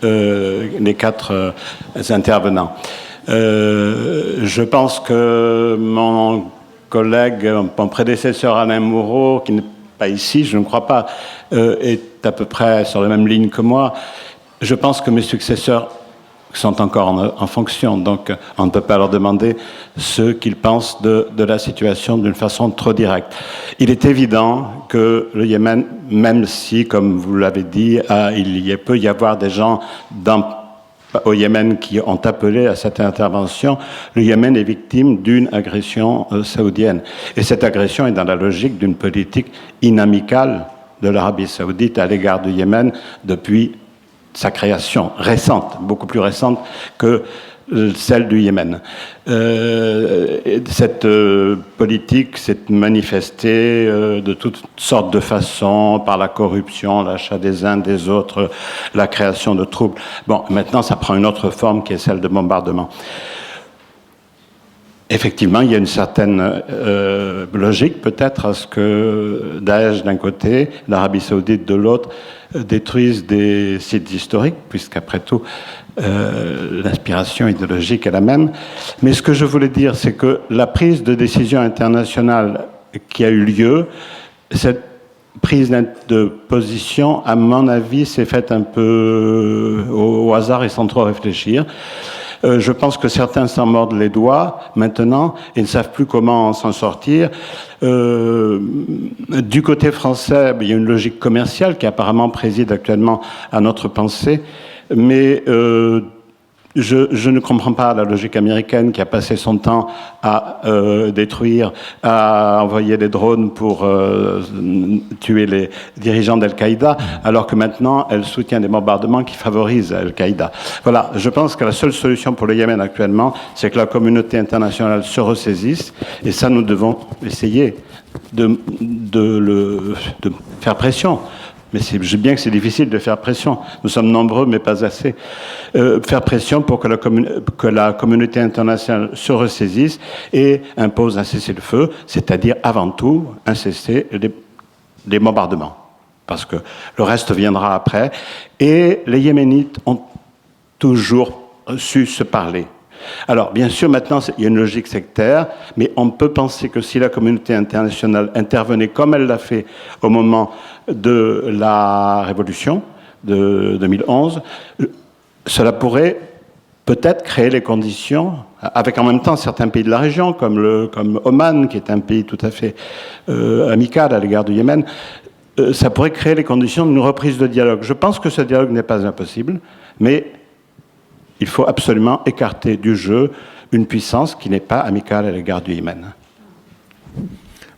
G: les 4 intervenants. Je pense que mon collègue, mon prédécesseur Alain Moureau, qui n'est pas ici, je ne crois pas, est à peu près sur la même ligne que moi. Je pense que mes successeurs sont encore en fonction, donc on ne peut pas leur demander ce qu'ils pensent de la situation d'une façon trop directe. Il est évident que le Yémen, même si, comme vous l'avez dit, il peut y avoir des gens au Yémen qui ont appelé à cette intervention, le Yémen est victime d'une agression saoudienne. Et cette agression est dans la logique d'une politique inamicale de l'Arabie saoudite à l'égard du Yémen depuis sa création, récente, beaucoup plus récente que celle du Yémen. Cette politique s'est manifestée de toutes sortes de façons, par la corruption, l'achat des uns des autres, la création de troubles. Bon, maintenant, ça prend une autre forme qui est celle de bombardement. Effectivement, il y a une certaine logique peut-être à ce que Daesh d'un côté, l'Arabie saoudite de l'autre, détruisent des sites historiques, puisqu'après tout, l'inspiration idéologique est la même. Mais ce que je voulais dire, c'est que la prise de décision internationale qui a eu lieu, cette prise de position, à mon avis, s'est faite un peu au hasard et sans trop réfléchir. Je pense que certains s'en mordent les doigts maintenant et ne savent plus comment s'en sortir. Du côté français, il y a une logique commerciale qui apparemment préside actuellement à notre pensée, mais je ne comprends pas la logique américaine qui a passé son temps à détruire, à envoyer des drones pour tuer les dirigeants d'Al-Qaïda, alors que maintenant elle soutient des bombardements qui favorisent Al-Qaïda. Voilà, je pense que la seule solution pour le Yémen actuellement, c'est que la communauté internationale se ressaisisse, et ça nous devons essayer de faire pression. Mais je sais bien que c'est difficile de faire pression. Nous sommes nombreux, mais pas assez. Faire pression pour que la communauté internationale se ressaisisse et impose un cessez-le-feu, c'est-à-dire avant tout un cessez des bombardements. Parce que le reste viendra après. Et les Yéménites ont toujours su se parler. Alors, bien sûr, maintenant, il y a une logique sectaire, mais on peut penser que si la communauté internationale intervenait comme elle l'a fait au moment de la révolution de 2011, cela pourrait peut-être créer les conditions, avec en même temps certains pays de la région, comme Oman, qui est un pays tout à fait amical à l'égard du Yémen, ça pourrait créer les conditions d'une reprise de dialogue. Je pense que ce dialogue n'est pas impossible, mais il faut absolument écarter du jeu une puissance qui n'est pas amicale à l'égard du Yémen.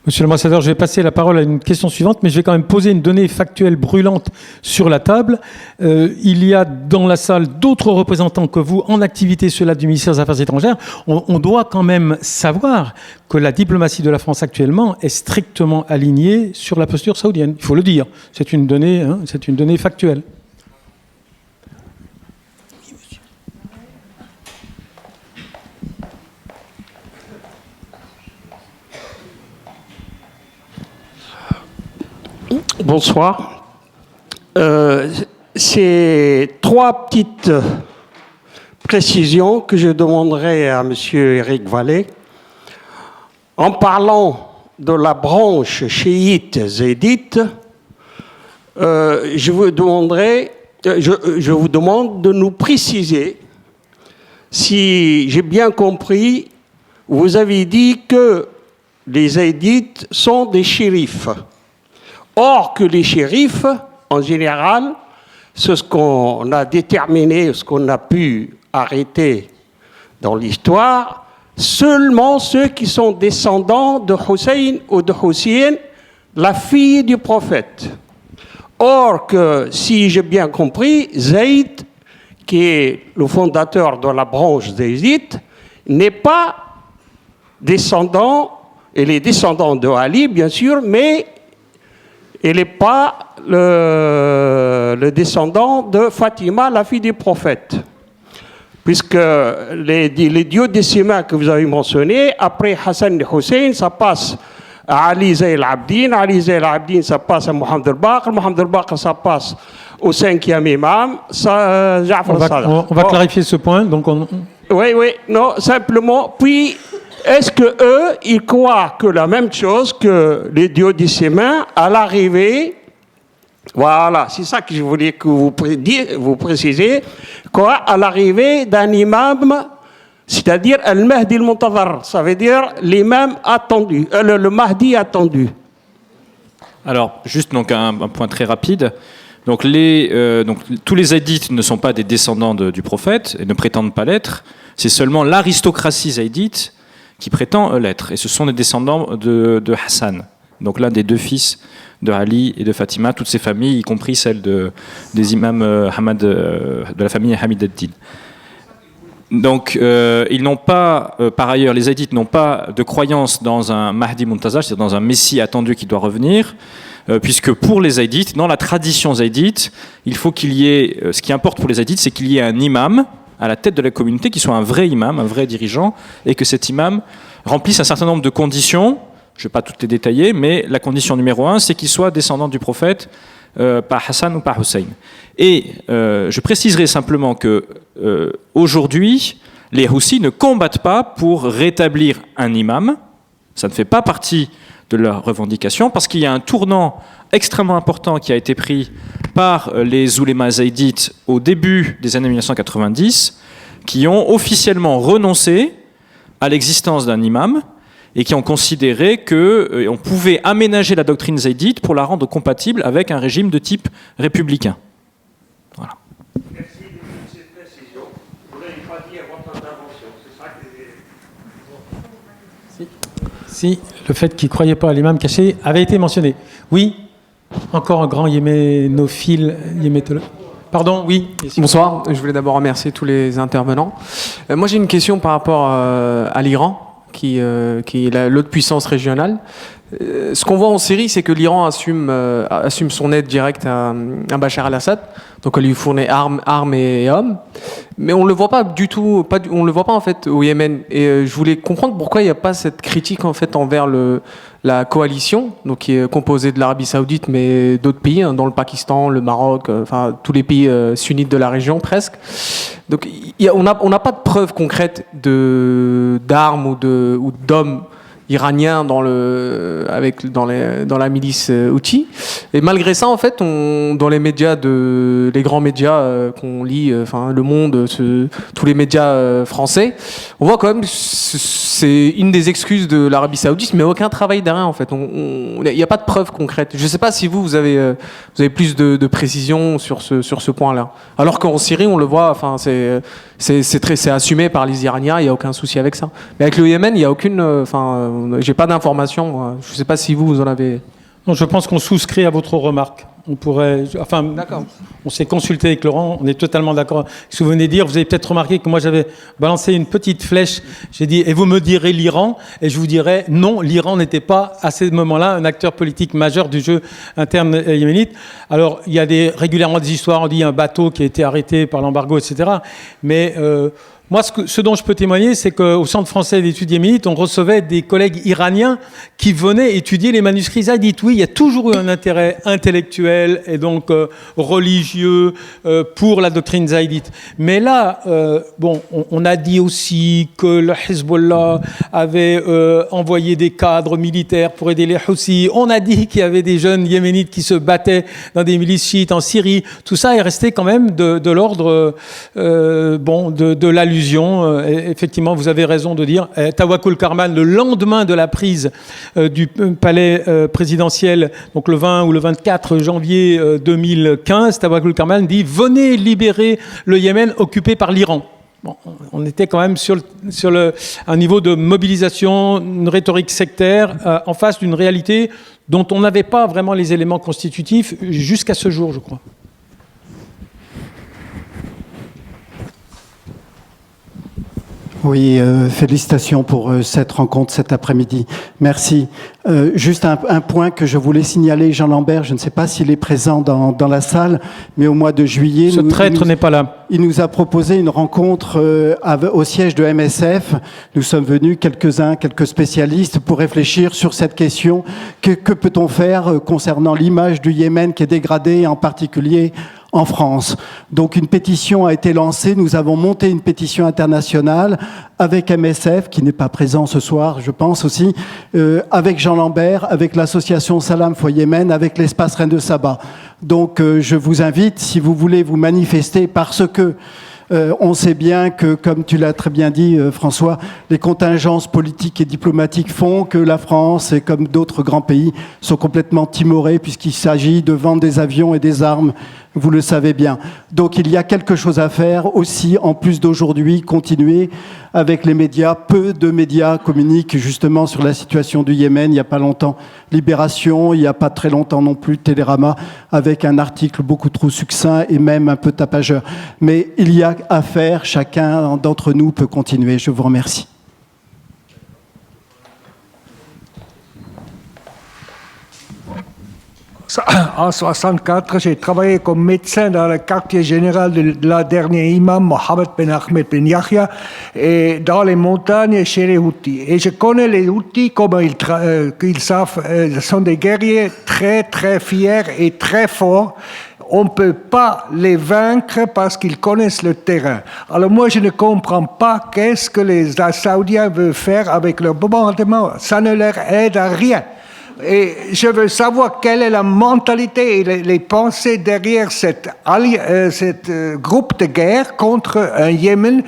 B: Monsieur l'ambassadeur, je vais passer la parole à une question suivante, mais je vais quand même poser une donnée factuelle brûlante sur la table. Il y a dans la salle d'autres représentants que vous en activité, ceux-là du ministère des Affaires étrangères. On doit quand même savoir que la diplomatie de la France actuellement est strictement alignée sur la posture saoudienne. Il faut le dire. C'est une donnée factuelle.
H: Bonsoir. C'est 3 petites précisions que je demanderai à M. Éric Vallet. En parlant de la branche chiite zédite, je vous demande de nous préciser, si j'ai bien compris, vous avez dit que les zédites sont des shérifs. Or que les shérifs, en général, c'est ce qu'on a déterminé, ce qu'on a pu arrêter dans l'histoire, seulement ceux qui sont descendants de Hussein ou de Hussein, la fille du prophète. Or que, si j'ai bien compris, Zayd, qui est le fondateur de la branche zédite, n'est pas descendant, il est descendant de Ali, bien sûr, mais il n'est pas le descendant de Fatima, la fille du prophète. puisque les duodécimains que vous avez mentionnés, après Hassan et Hussein, ça passe à Ali Zayn al-Abidin, ça passe à Mohamed al-Baqir, ça passe au 5e imam, Ja'far al-Sadiq.
B: On va clarifier ce point. Donc
H: Oui, non, simplement, puis, est-ce que eux, ils croient que la même chose que les duodécimains à l'arrivée, voilà, c'est ça que je voulais que vous précisez, quoi, à l'arrivée d'un imam, c'est-à-dire al-Mahdi al-Muntazar, ça veut dire l'imam attendu, le Mahdi attendu.
C: Alors, juste donc un point très rapide. Donc, tous les zaïdites ne sont pas des descendants du prophète et ne prétendent pas l'être. C'est seulement l'aristocratie zaïdite qui prétend l'être. Et ce sont des descendants de Hassan. Donc l'un des deux fils de Ali et de Fatima, toutes ces familles, y compris celles des imams de la famille Hamid ad-Din. Donc, ils n'ont pas, par ailleurs, les zaïdites n'ont pas de croyance dans un Mahdi Muntazar, c'est-à-dire dans un Messie attendu qui doit revenir, puisque pour les zaïdites, dans la tradition zaïdite, il faut qu'il y ait, ce qui importe pour les zaïdites, c'est qu'il y ait un imam à la tête de la communauté qui soit un vrai imam, un vrai dirigeant, et que cet imam remplisse un certain nombre de conditions. Je ne vais pas toutes les détailler, mais la condition numéro 1, c'est qu'il soit descendant du prophète, par Hassan ou par Hussein. Et je préciserai simplement que aujourd'hui, les Houssis ne combattent pas pour rétablir un imam. Ça ne fait pas partie de leur revendication, parce qu'il y a un tournant extrêmement important qui a été pris par les oulémas zaïdites au début des années 1990, qui ont officiellement renoncé à l'existence d'un imam, et qui ont considéré qu'on pouvait aménager la doctrine zaïdite pour la rendre compatible avec un régime de type républicain. Voilà.
H: Merci de cette précision. Vous n'avez pas dit à votre intervention, c'est ça que
B: si le fait qu'il ne croyait pas à l'imam caché avait été mentionné. Oui, encore un grand yéménophile, Pardon, oui.
I: Bonsoir, je voulais d'abord remercier tous les intervenants. Moi j'ai une question par rapport à l'Iran, qui est l'autre puissance régionale. Ce qu'on voit en Syrie, c'est que l'Iran assume son aide directe à Bachar al-Assad, donc elle lui fournit armes et hommes, mais on le voit pas du tout, on le voit pas en fait au Yémen. Et je voulais comprendre pourquoi il n'y a pas cette critique en fait envers la coalition, donc qui est composée de l'Arabie Saoudite, mais d'autres pays, hein, dont le Pakistan, le Maroc, enfin tous les pays sunnites de la région presque. Donc on n'a pas de preuves concrètes d'armes ou d'hommes iraniens dans la milice Houthi. Et malgré ça, en fait, dans les médias les grands médias qu'on lit, Le Monde, tous les médias français, on voit quand même c'est une des excuses de l'Arabie Saoudite, mais aucun travail derrière en fait. Il n'y a pas de preuves concrètes. Je ne sais pas si vous avez plus de précision sur ce point-là. Alors qu'en Syrie, on le voit, enfin c'est assumé par les Iraniens, il n'y a aucun souci avec ça. Mais avec le Yémen, il n'y a aucune, j'ai pas d'informations. Je ne sais pas si vous en avez.
B: Non, je pense qu'on souscrit à votre remarque. On s'est consulté avec Laurent, on est totalement d'accord. Ce que vous venez de dire, vous avez peut-être remarqué que moi j'avais balancé une petite flèche. J'ai dit, et vous me direz l'Iran, et je vous dirais, non, l'Iran n'était pas à ce moment-là un acteur politique majeur du jeu interne yéménite. Alors, il y a régulièrement des histoires, on dit un bateau qui a été arrêté par l'embargo, etc. Mais moi, ce dont je peux témoigner, c'est qu'au Centre français d'études yéménites, on recevait des collègues iraniens qui venaient étudier les manuscrits zaïdites. Oui, il y a toujours eu un intérêt intellectuel et donc religieux pour la doctrine zaïdite. Mais là, on a dit aussi que le Hezbollah avait envoyé des cadres militaires pour aider les Houthis. On a dit qu'il y avait des jeunes yéménites qui se battaient dans des milices chiites en Syrie. Tout ça est resté quand même de l'ordre de l'allusion. Effectivement, vous avez raison de dire. Tawakkul Karman, le lendemain de la prise du palais présidentiel, donc le 20 ou le 24 janvier 2015, Tawakkul Karman dit « Venez libérer le Yémen occupé par l'Iran ». Bon, on était quand même sur un niveau de mobilisation, une rhétorique sectaire, en face d'une réalité dont on n'avait pas vraiment les éléments constitutifs jusqu'à ce jour, je crois.
J: Oui, félicitations pour cette rencontre cet après-midi. Merci. Juste un point que je voulais signaler, Jean Lambert, je ne sais pas s'il est présent dans la salle, mais au mois de juillet...
B: Ce traître n'est pas là.
J: Il nous a proposé une rencontre au siège de MSF. Nous sommes venus quelques spécialistes pour réfléchir sur cette question. Que peut-on faire concernant l'image du Yémen qui est dégradée, en particulier en France. Donc une pétition a été lancée, nous avons monté une pétition internationale avec MSF, qui n'est pas présent ce soir, je pense aussi, avec Jean Lambert, avec l'association Salam for Yémen, avec l'espace Reine de Saba. Donc je vous invite, si vous voulez vous manifester, parce que on sait bien que, comme tu l'as très bien dit, François, les contingences politiques et diplomatiques font que la France, et comme d'autres grands pays, sont complètement timorés puisqu'il s'agit de vendre des avions et des armes, vous le savez bien. Donc il y a quelque chose à faire aussi, en plus d'aujourd'hui, continuer avec les médias. Peu de médias communiquent justement sur la situation du Yémen. Il n'y a pas longtemps Libération, il n'y a pas très longtemps non plus Télérama, avec un article beaucoup trop succinct et même un peu tapageur. Mais il y a à faire, chacun d'entre nous peut continuer. Je vous remercie.
K: En 1964, j'ai travaillé comme médecin dans le quartier général de la dernière imam, Mohamed Ben Ahmed Ben Yahya, et dans les montagnes chez les Houthis. Et je connais les Houthis, comment ils savent, sont des guerriers très, très fiers et très forts. On ne peut pas les vaincre parce qu'ils connaissent le terrain. Alors moi, je ne comprends pas qu'est-ce que les Saoudiens veulent faire avec leur bombardement. Ça ne leur aide à rien. Et je veux savoir quelle est la mentalité et les pensées derrière cette groupe de guerre contre un Yémen,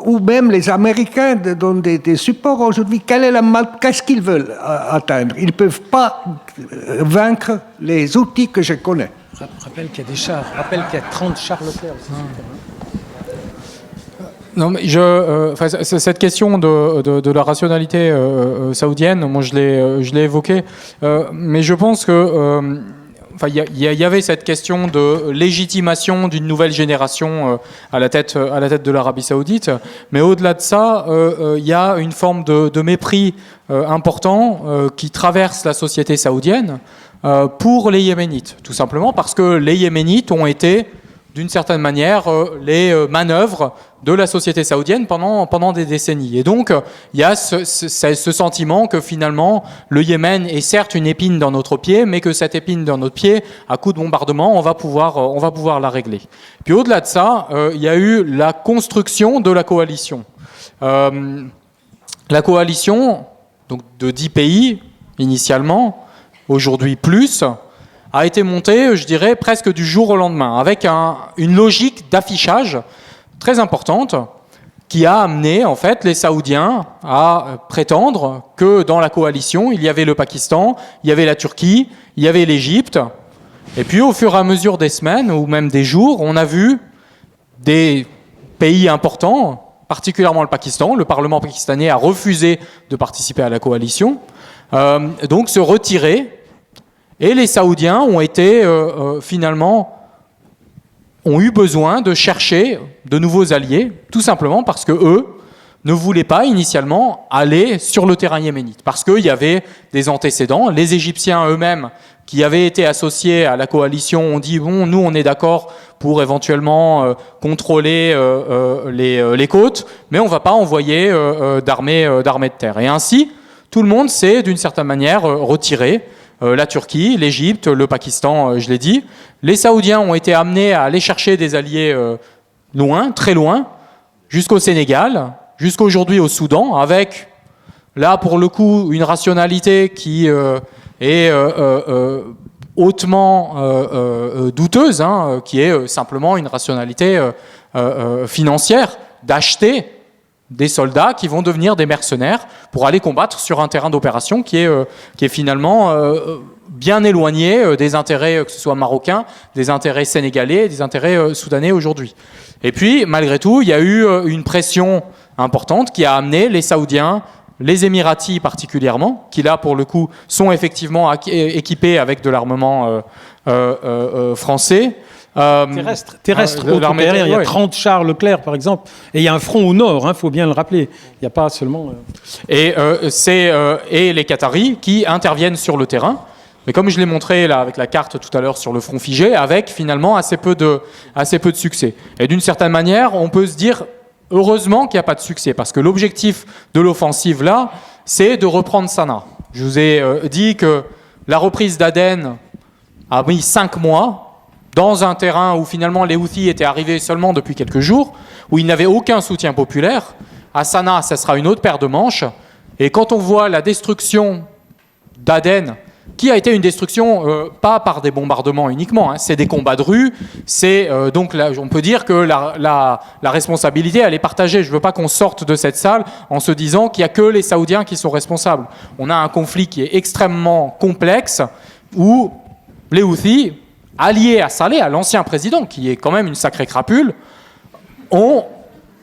K: ou même les Américains donnent des supports aujourd'hui. Qu'est-ce qu'ils veulent atteindre? Ils ne peuvent pas vaincre les outils que je connais.
B: Rappelle qu'il y a des chars, rappelle qu'il y a 30 chars Leclerc.
E: Non, mais cette question de la rationalité saoudienne, moi je l'ai évoquée, mais je pense que il y avait cette question de légitimation d'une nouvelle génération à la tête de l'Arabie saoudite, mais au-delà de ça, il y a une forme de mépris important qui traverse la société saoudienne pour les Yéménites, tout simplement parce que les Yéménites ont été, d'une certaine manière, les manœuvres de la société saoudienne pendant des décennies. Et donc, il y a ce sentiment que finalement, le Yémen est certes une épine dans notre pied, mais que cette épine dans notre pied, à coup de bombardement, on va pouvoir la régler. Puis au-delà de ça, il y a eu la construction de la coalition. La coalition, donc de 10 pays, initialement, aujourd'hui plus, a été montée, je dirais, presque du jour au lendemain, avec une logique d'affichage très importante qui a amené en fait les Saoudiens à prétendre que dans la coalition, il y avait le Pakistan, il y avait la Turquie, il y avait l'Égypte. Et puis au fur et à mesure des semaines ou même des jours, on a vu des pays importants, particulièrement le Pakistan. Le Parlement pakistanais a refusé de participer à la coalition, donc se retirer. Et les Saoudiens ont été finalement ont eu besoin de chercher de nouveaux alliés, tout simplement parce que eux ne voulaient pas initialement aller sur le terrain yéménite, parce qu'il y avait des antécédents. Les Égyptiens eux-mêmes, qui avaient été associés à la coalition, ont dit bon, nous on est d'accord pour éventuellement contrôler les côtes, mais on ne va pas envoyer d'armée de terre. Et ainsi, tout le monde s'est d'une certaine manière retiré. La Turquie, l'Égypte, le Pakistan, je l'ai dit. Les Saoudiens ont été amenés à aller chercher des alliés loin, très loin, jusqu'au Sénégal, jusqu'aujourd'hui au Soudan, avec, là pour le coup, une rationalité qui est hautement douteuse, qui est simplement une rationalité financière d'acheter des soldats qui vont devenir des mercenaires pour aller combattre sur un terrain d'opération qui est finalement bien éloigné des intérêts, que ce soit marocains, des intérêts sénégalais, des intérêts soudanais aujourd'hui. Et puis, malgré tout, il y a eu une pression importante qui a amené les Saoudiens, les Émiratis particulièrement, qui là, pour le coup, sont effectivement équipés avec de l'armement français,
B: Terrestre,
E: de
B: autre
E: l'armée
B: aérien. Il y a
E: ouais.
B: 30 chars Leclerc, par exemple. Et il y a un front au nord, il faut bien le rappeler. Il n'y a pas seulement...
E: Et les Qataris qui interviennent sur le terrain. Mais comme je l'ai montré là avec la carte tout à l'heure sur le front figé, avec finalement assez peu de succès. Et d'une certaine manière, on peut se dire heureusement qu'il n'y a pas de succès, parce que l'objectif de l'offensive là, c'est de reprendre Sanaa. Je vous ai dit que la reprise d'Aden a mis 5 mois dans un terrain où finalement les Houthis étaient arrivés seulement depuis quelques jours, où ils n'avaient aucun soutien populaire. À Sanaa, ça sera une autre paire de manches. Et quand on voit la destruction d'Aden, qui a été une destruction pas par des bombardements uniquement, c'est des combats de rue, donc là, on peut dire que la responsabilité elle est partagée. Je ne veux pas qu'on sorte de cette salle en se disant qu'il n'y a que les Saoudiens qui sont responsables. On a un conflit qui est extrêmement complexe où les Houthis, alliés à Saleh, à l'ancien président, qui est quand même une sacrée crapule, ont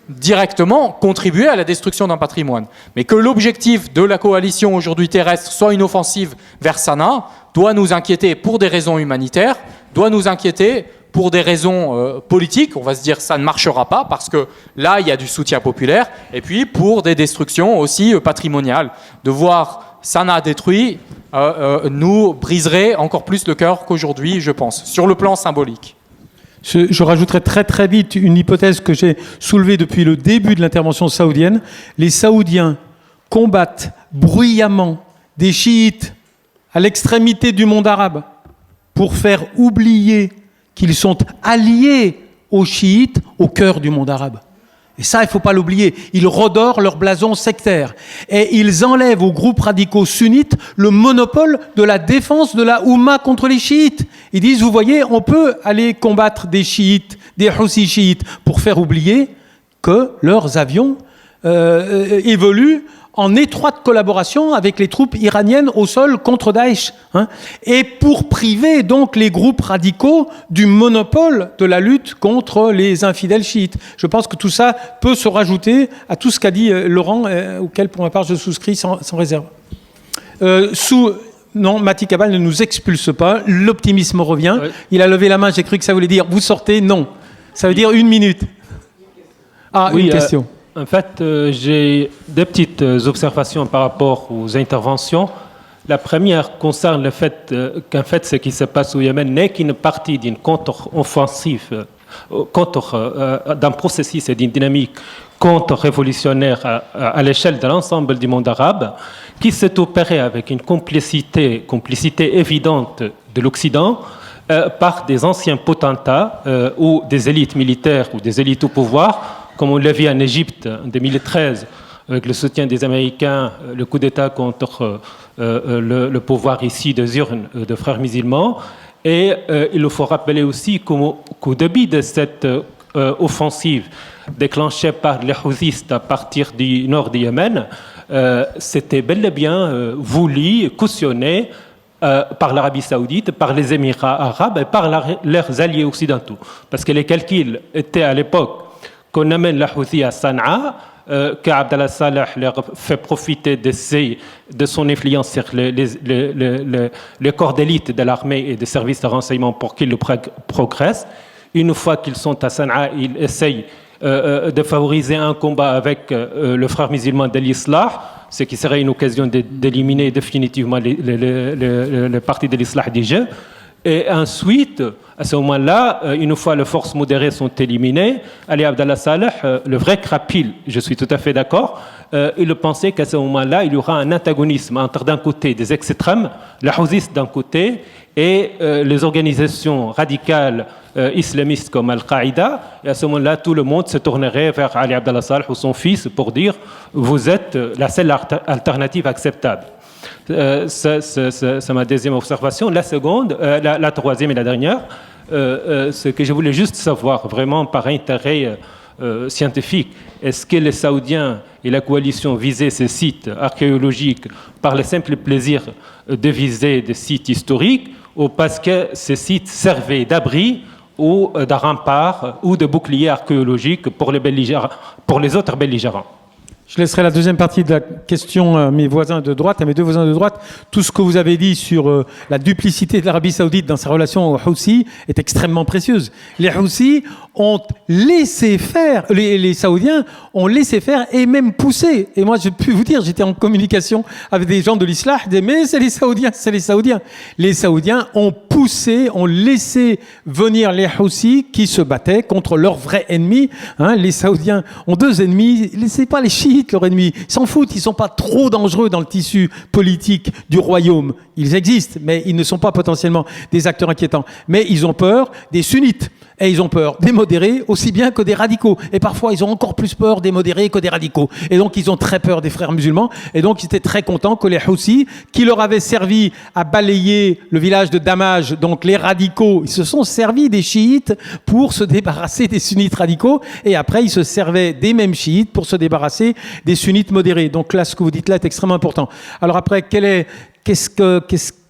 E: directement contribué à la destruction d'un patrimoine. Mais que l'objectif de la coalition aujourd'hui terrestre soit une offensive vers Sanaa doit nous inquiéter pour des raisons humanitaires, doit nous inquiéter pour des raisons politiques. On va se dire ça ne marchera pas parce que là il y a du soutien populaire, et puis pour des destructions aussi patrimoniales. De voir Sanaa détruit nous briserait encore plus le cœur qu'aujourd'hui, je pense, sur le plan symbolique.
B: Je rajouterai très très vite une hypothèse que j'ai soulevée depuis le début de l'intervention saoudienne. Les Saoudiens combattent bruyamment des chiites à l'extrémité du monde arabe pour faire oublier qu'ils sont alliés aux chiites au cœur du monde arabe. Et ça, il ne faut pas l'oublier. Ils redorent leur blason sectaire. Et ils enlèvent aux groupes radicaux sunnites le monopole de la défense de la Oumma contre les chiites. Ils disent, vous voyez, on peut aller combattre des chiites, des Houthis chiites, pour faire oublier que leurs avions évoluent en étroite collaboration avec les troupes iraniennes au sol contre Daesh. Et pour priver donc les groupes radicaux du monopole de la lutte contre les infidèles chiites. Je pense que tout ça peut se rajouter à tout ce qu'a dit Laurent, auquel pour ma part je souscris sans réserve. Non, Mati Kabal ne nous expulse pas, l'optimisme revient. Oui. Il a levé la main, j'ai cru que ça voulait dire vous sortez, non. Ça veut dire 1 minute. Ah, oui, une question.
L: En fait, j'ai deux petites observations par rapport aux interventions. La première concerne le fait qu'en fait, ce qui se passe au Yémen n'est qu'une partie d'une contre-offensive, d'un processus et d'une dynamique contre-révolutionnaire à l'échelle de l'ensemble du monde arabe, qui s'est opéré avec une complicité évidente de l'Occident par des anciens potentats ou des élites militaires ou des élites au pouvoir, comme on l'a vu en Égypte en 2013, avec le soutien des Américains, le coup d'État contre le pouvoir ici des urnes de frères musulmans. Et il faut rappeler aussi qu'au début de cette offensive déclenchée par les Houthis à partir du nord du Yémen, c'était bel et bien voulu, cautionné par l'Arabie Saoudite, par les Émirats arabes et par leurs alliés occidentaux. Parce que les calculs étaient à l'époque qu'on amène la Houthi à Sanaa, qu'Abdallah Saleh leur fait profiter de son influence sur les corps d'élite de l'armée et des services de renseignement pour qu'ils progressent. Une fois qu'ils sont à Sanaa, ils essayent de favoriser un combat avec le frère musulman de l'Islah, ce qui serait une occasion d'éliminer définitivement les partis de l'Islah du jeu. Et ensuite, à ce moment-là, une fois les forces modérées sont éliminées, Ali Abdallah Saleh, le vrai crapule, je suis tout à fait d'accord, il pensait qu'à ce moment-là, il y aura un antagonisme entre d'un côté des extrêmes, les Houthis d'un côté, et les organisations radicales islamistes comme Al-Qaïda. Et à ce moment-là, tout le monde se tournerait vers Ali Abdallah Saleh ou son fils pour dire « vous êtes la seule alternative acceptable ». C'est ma deuxième observation. La seconde, la troisième et la dernière, ce que je voulais juste savoir, vraiment par intérêt scientifique, est-ce que les Saoudiens et la coalition visaient ces sites archéologiques par le simple plaisir de viser des sites historiques ou parce que ces sites servaient d'abri ou de rempart ou de bouclier archéologique pour les autres belligérants?
B: Je laisserai la deuxième partie de la question à mes voisins de droite, à mes deux voisins de droite. Tout ce que vous avez dit sur la duplicité de l'Arabie Saoudite dans sa relation aux Houthis est extrêmement précieuse. Les Houthis ont laissé faire, les Saoudiens ont laissé faire et même poussé. Et moi, je peux vous dire, j'étais en communication avec des gens de l'Islam, ils disaient, mais c'est les Saoudiens, c'est les Saoudiens. Les Saoudiens ont poussé, ont laissé venir les Houthis qui se battaient contre leur vrai ennemi. Hein, les Saoudiens ont deux ennemis, c'est pas les chiites leur ennemi, ils s'en foutent, ils sont pas trop dangereux dans le tissu politique du royaume. Ils existent, mais ils ne sont pas potentiellement des acteurs inquiétants. Mais ils ont peur des sunnites. Et ils ont peur des modérés aussi bien que des radicaux. Et parfois, ils ont encore plus peur des modérés que des radicaux. Et donc, ils ont très peur des frères musulmans. Et donc, ils étaient très contents que les Houthis, qui leur avaient servi à balayer le village de Damaj, donc les radicaux, ils se sont servis des chiites pour se débarrasser des sunnites radicaux. Et après, ils se servaient des mêmes chiites pour se débarrasser des sunnites modérés. Donc là, ce que vous dites là est extrêmement important. Alors après, quel est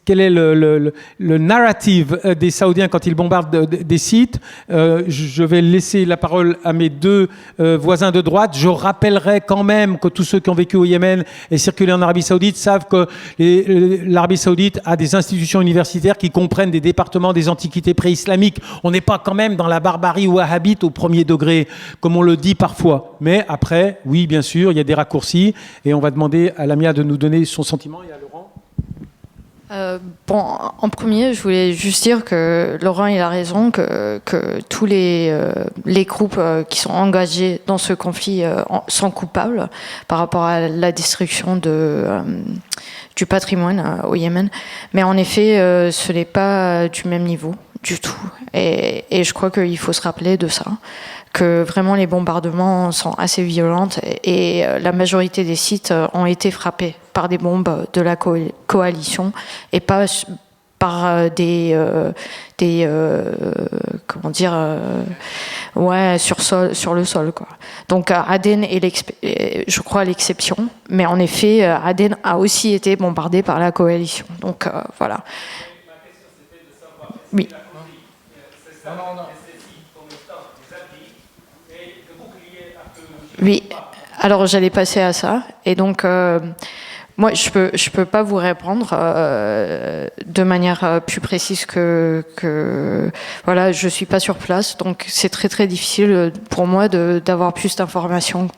B: le narrative des Saoudiens quand ils bombardent des sites? Je vais laisser la parole à mes deux voisins de droite. Je rappellerai quand même que tous ceux qui ont vécu au Yémen et circulé en Arabie Saoudite savent que l'Arabie Saoudite a des institutions universitaires qui comprennent des départements des antiquités pré-islamiques. On n'est pas quand même dans la barbarie wahhabite au premier degré, comme on le dit parfois. Mais après, oui, bien sûr, il y a des raccourcis et on va demander à Lamia de nous donner son sentiment et à Laurent.
F: Bon, en premier, je voulais juste dire que Laurent, il a raison, que tous les groupes qui sont engagés dans ce conflit sont coupables par rapport à la destruction du patrimoine au Yémen. Mais en effet, ce n'est pas du même niveau du tout. Et je crois qu'il faut se rappeler de ça, que vraiment les bombardements sont assez violents et la majorité des sites ont été frappés par des bombes de la coalition et pas par comment dire, sur le sol, quoi. Donc Aden est je crois l'exception, mais en effet Aden a aussi été bombardé par la coalition. Donc voilà. Oui. Oui, alors j'allais passer à ça. Et donc, moi, je peux pas vous répondre de manière plus précise que voilà, je suis pas sur place, donc c'est très très difficile pour moi d'avoir plus d'informations.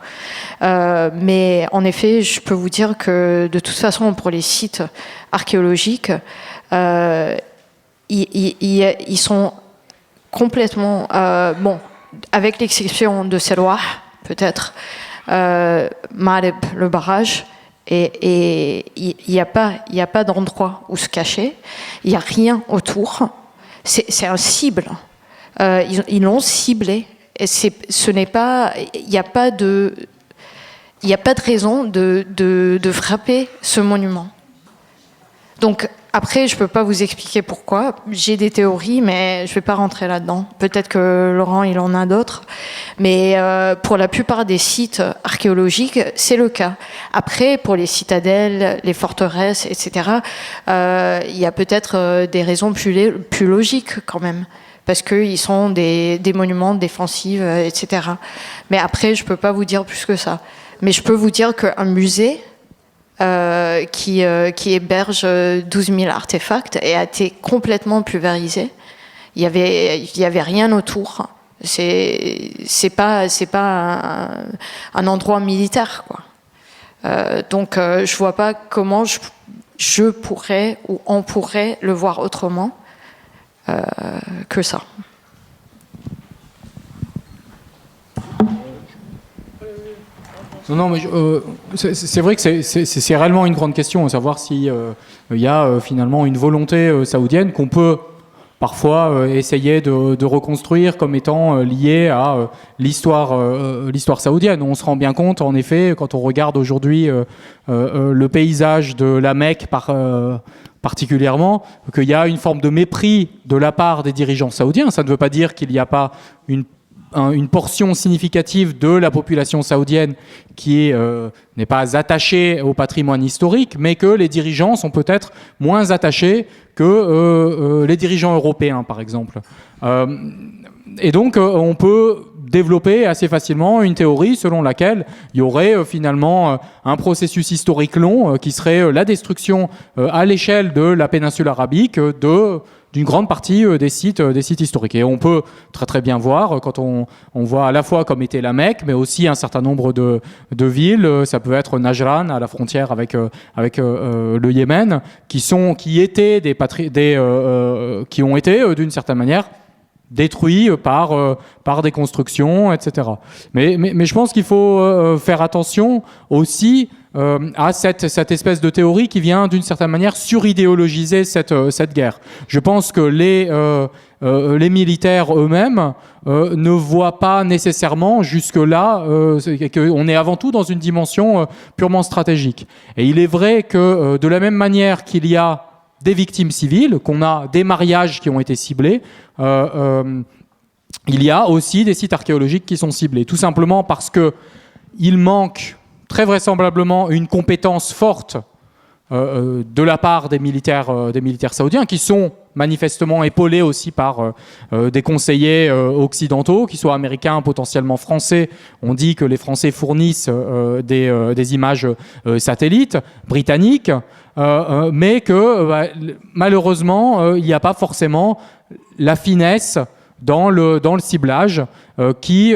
F: Mais en effet, je peux vous dire que de toute façon, pour les sites archéologiques, ils sont complètement bon, avec l'exception de Selwah, peut-être, Mareb, le barrage, et il n'y a pas d'endroit où se cacher, il n'y a rien autour, c'est un cible, ils l'ont ciblé, et ce n'est pas, il n'y a pas de raison de frapper ce monument. Donc après, je ne peux pas vous expliquer pourquoi. J'ai des théories, mais je ne vais pas rentrer là-dedans. Peut-être que Laurent, il en a d'autres. Mais pour la plupart des sites archéologiques, c'est le cas. Après, pour les citadelles, les forteresses, etc., il y a peut-être des raisons plus logiques quand même. Parce qu'ils sont des monuments défensifs, etc. Mais après, je ne peux pas vous dire plus que ça. Mais je peux vous dire qu'un musée qui héberge 12 000 artefacts et a été complètement pulvérisé. Il y avait rien autour. C'est pas un endroit militaire, quoi. Donc je vois pas comment je pourrais ou on pourrait le voir autrement que ça.
E: Non, mais c'est vrai que c'est réellement une grande question, à savoir si il y a finalement une volonté saoudienne qu'on peut parfois essayer de reconstruire comme étant liée à l'histoire saoudienne. On se rend bien compte, en effet, quand on regarde aujourd'hui le paysage de la Mecque particulièrement, qu'il y a une forme de mépris de la part des dirigeants saoudiens. Ça ne veut pas dire qu'il n'y a pas une portion significative de la population saoudienne qui n'est pas attachée au patrimoine historique, mais que les dirigeants sont peut-être moins attachés que les dirigeants européens, par exemple. Et donc, on peut développer assez facilement une théorie selon laquelle il y aurait finalement un processus historique long qui serait la destruction à l'échelle de la péninsule arabique d'une grande partie des sites historiques. Et on peut très très bien voir, quand on voit à la fois comme était la Mecque, mais aussi un certain nombre de villes, ça peut être Najran à la frontière avec le Yémen, qui ont été d'une certaine manière détruits par des constructions, etc. Mais je pense qu'il faut faire attention aussi à cette espèce de théorie qui vient d'une certaine manière suridéologiser cette guerre. Je pense que les militaires eux-mêmes ne voient pas nécessairement jusque-là qu'on est avant tout dans une dimension purement stratégique. Et il est vrai que de la même manière qu'il y a des victimes civiles, qu'on a des mariages qui ont été ciblés, il y a aussi des sites archéologiques qui sont ciblés, tout simplement parce qu'il manque très vraisemblablement une compétence forte de la part des militaires saoudiens, qui sont manifestement épaulés aussi par des conseillers occidentaux, qui soient américains, potentiellement français. On dit que les Français fournissent des images satellites britanniques, mais que malheureusement, il n'y a pas forcément la finesse dans le ciblage qui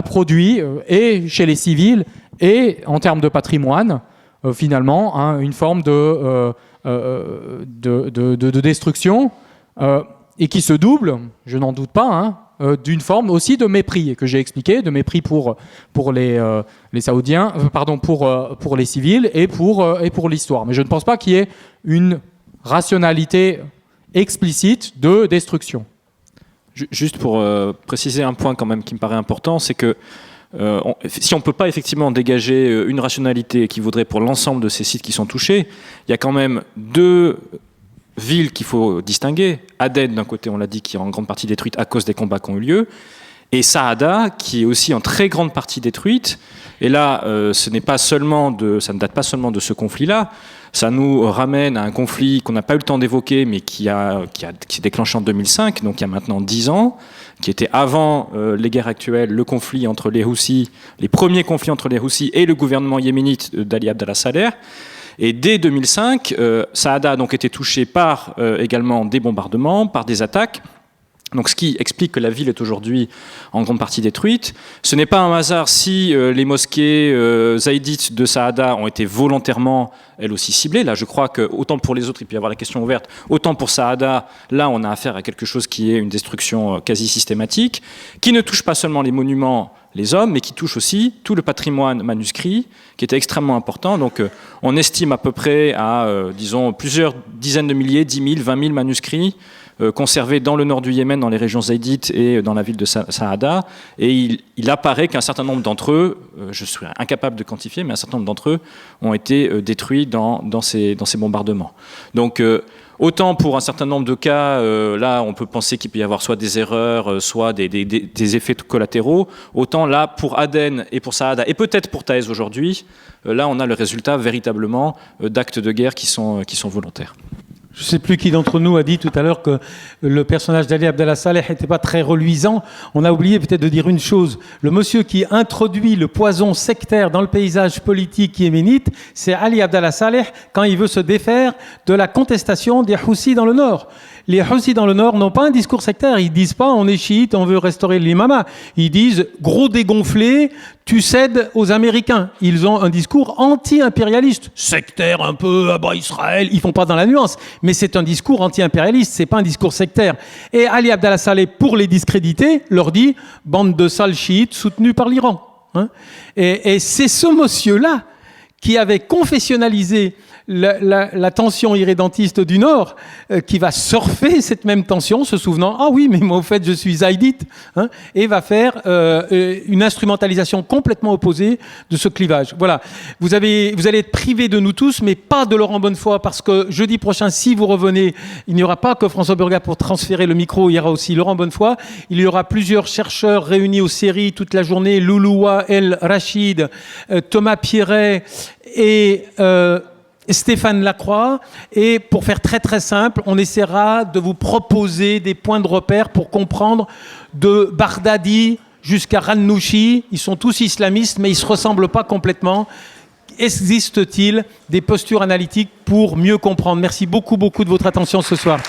E: produit, et chez les civils, et en termes de patrimoine, finalement, une forme de destruction, et qui se double, je n'en doute pas, d'une forme aussi de mépris, que j'ai expliqué, de mépris pour les Saoudiens, pour les civils et pour l'histoire. Mais je ne pense pas qu'il y ait une rationalité explicite de destruction.
C: Juste pour préciser un point quand même qui me paraît important, c'est que si on ne peut pas effectivement dégager une rationalité qui vaudrait pour l'ensemble de ces sites qui sont touchés, il y a quand même deux villes qu'il faut distinguer. Aden, d'un côté, on l'a dit, qui est en grande partie détruite à cause des combats qui ont eu lieu, et Saada, qui est aussi en très grande partie détruite. Et là, ça ne date pas seulement de ce conflit-là. Ça nous ramène à un conflit qu'on n'a pas eu le temps d'évoquer, mais qui s'est déclenché en 2005, donc il y a maintenant 10 ans, qui était avant les guerres actuelles, le conflit entre les Houthis, les premiers conflits entre les Houthis et le gouvernement yéménite d'Ali Abdallah Saleh. Et dès 2005, Saada a donc été touché par également des bombardements, par des attaques. Donc, ce qui explique que la ville est aujourd'hui en grande partie détruite. Ce n'est pas un hasard si les mosquées zaïdites de Saada ont été volontairement, elles aussi, ciblées. Là, je crois que, autant pour les autres, il peut y avoir la question ouverte, autant pour Saada, là, on a affaire à quelque chose qui est une destruction quasi systématique, qui ne touche pas seulement les monuments, les hommes, mais qui touche aussi tout le patrimoine manuscrit, qui était extrêmement important. Donc, on estime à peu près à, disons, plusieurs dizaines de milliers, 10 000, 20 000 manuscrits conservés dans le nord du Yémen, dans les régions zaïdites et dans la ville de Saada. Et il apparaît qu'un certain nombre d'entre eux, je suis incapable de quantifier, mais un certain nombre d'entre eux ont été détruits dans ces bombardements. Donc, autant pour un certain nombre de cas, là, on peut penser qu'il peut y avoir soit des erreurs, soit des effets collatéraux. Autant là, pour Aden et pour Saada, et peut-être pour Taïz aujourd'hui, là, on a le résultat véritablement d'actes de guerre qui sont volontaires.
A: Je ne sais plus qui d'entre nous a dit tout à l'heure que le personnage d'Ali Abdallah Saleh n'était pas très reluisant. On a oublié peut-être de dire une chose. Le monsieur qui introduit le poison sectaire dans le paysage politique yéménite, c'est Ali Abdallah Saleh quand il veut se défaire de la contestation des Houthis dans le nord. Les Houthis dans le nord n'ont pas un discours sectaire. Ils disent pas on est chiite, on veut restaurer l'imama. Ils disent gros dégonflé, tu cèdes aux Américains. Ils ont un discours anti-impérialiste, sectaire un peu, Israël. Ils font pas dans la nuance, mais c'est un discours anti-impérialiste. C'est pas un discours sectaire. Et Ali Abdallah Saleh, pour les discréditer, leur dit bande de sales chiites soutenus par l'Iran. Et c'est ce monsieur-là qui avait confessionnalisé la tension irrédentiste du Nord, qui va surfer cette même tension, se souvenant, ah oui, mais moi au fait je suis zaïdite, et va faire une instrumentalisation complètement opposée de ce clivage. Voilà, vous allez être privés de nous tous, mais pas de Laurent Bonnefoy, parce que jeudi prochain, si vous revenez, il n'y aura pas que François Burgat pour transférer le micro, il y aura aussi Laurent Bonnefoy, il y aura plusieurs chercheurs réunis aux séries toute la journée, Louloua El Rachid, Thomas Pierret et Stéphane Lacroix, et pour faire très très simple, on essaiera de vous proposer des points de repère pour comprendre de Bardadi
B: jusqu'à Rannouchi, ils sont tous islamistes, mais ils ne se ressemblent pas complètement. Existe-t-il des postures analytiques pour mieux comprendre? Merci beaucoup de votre attention ce soir.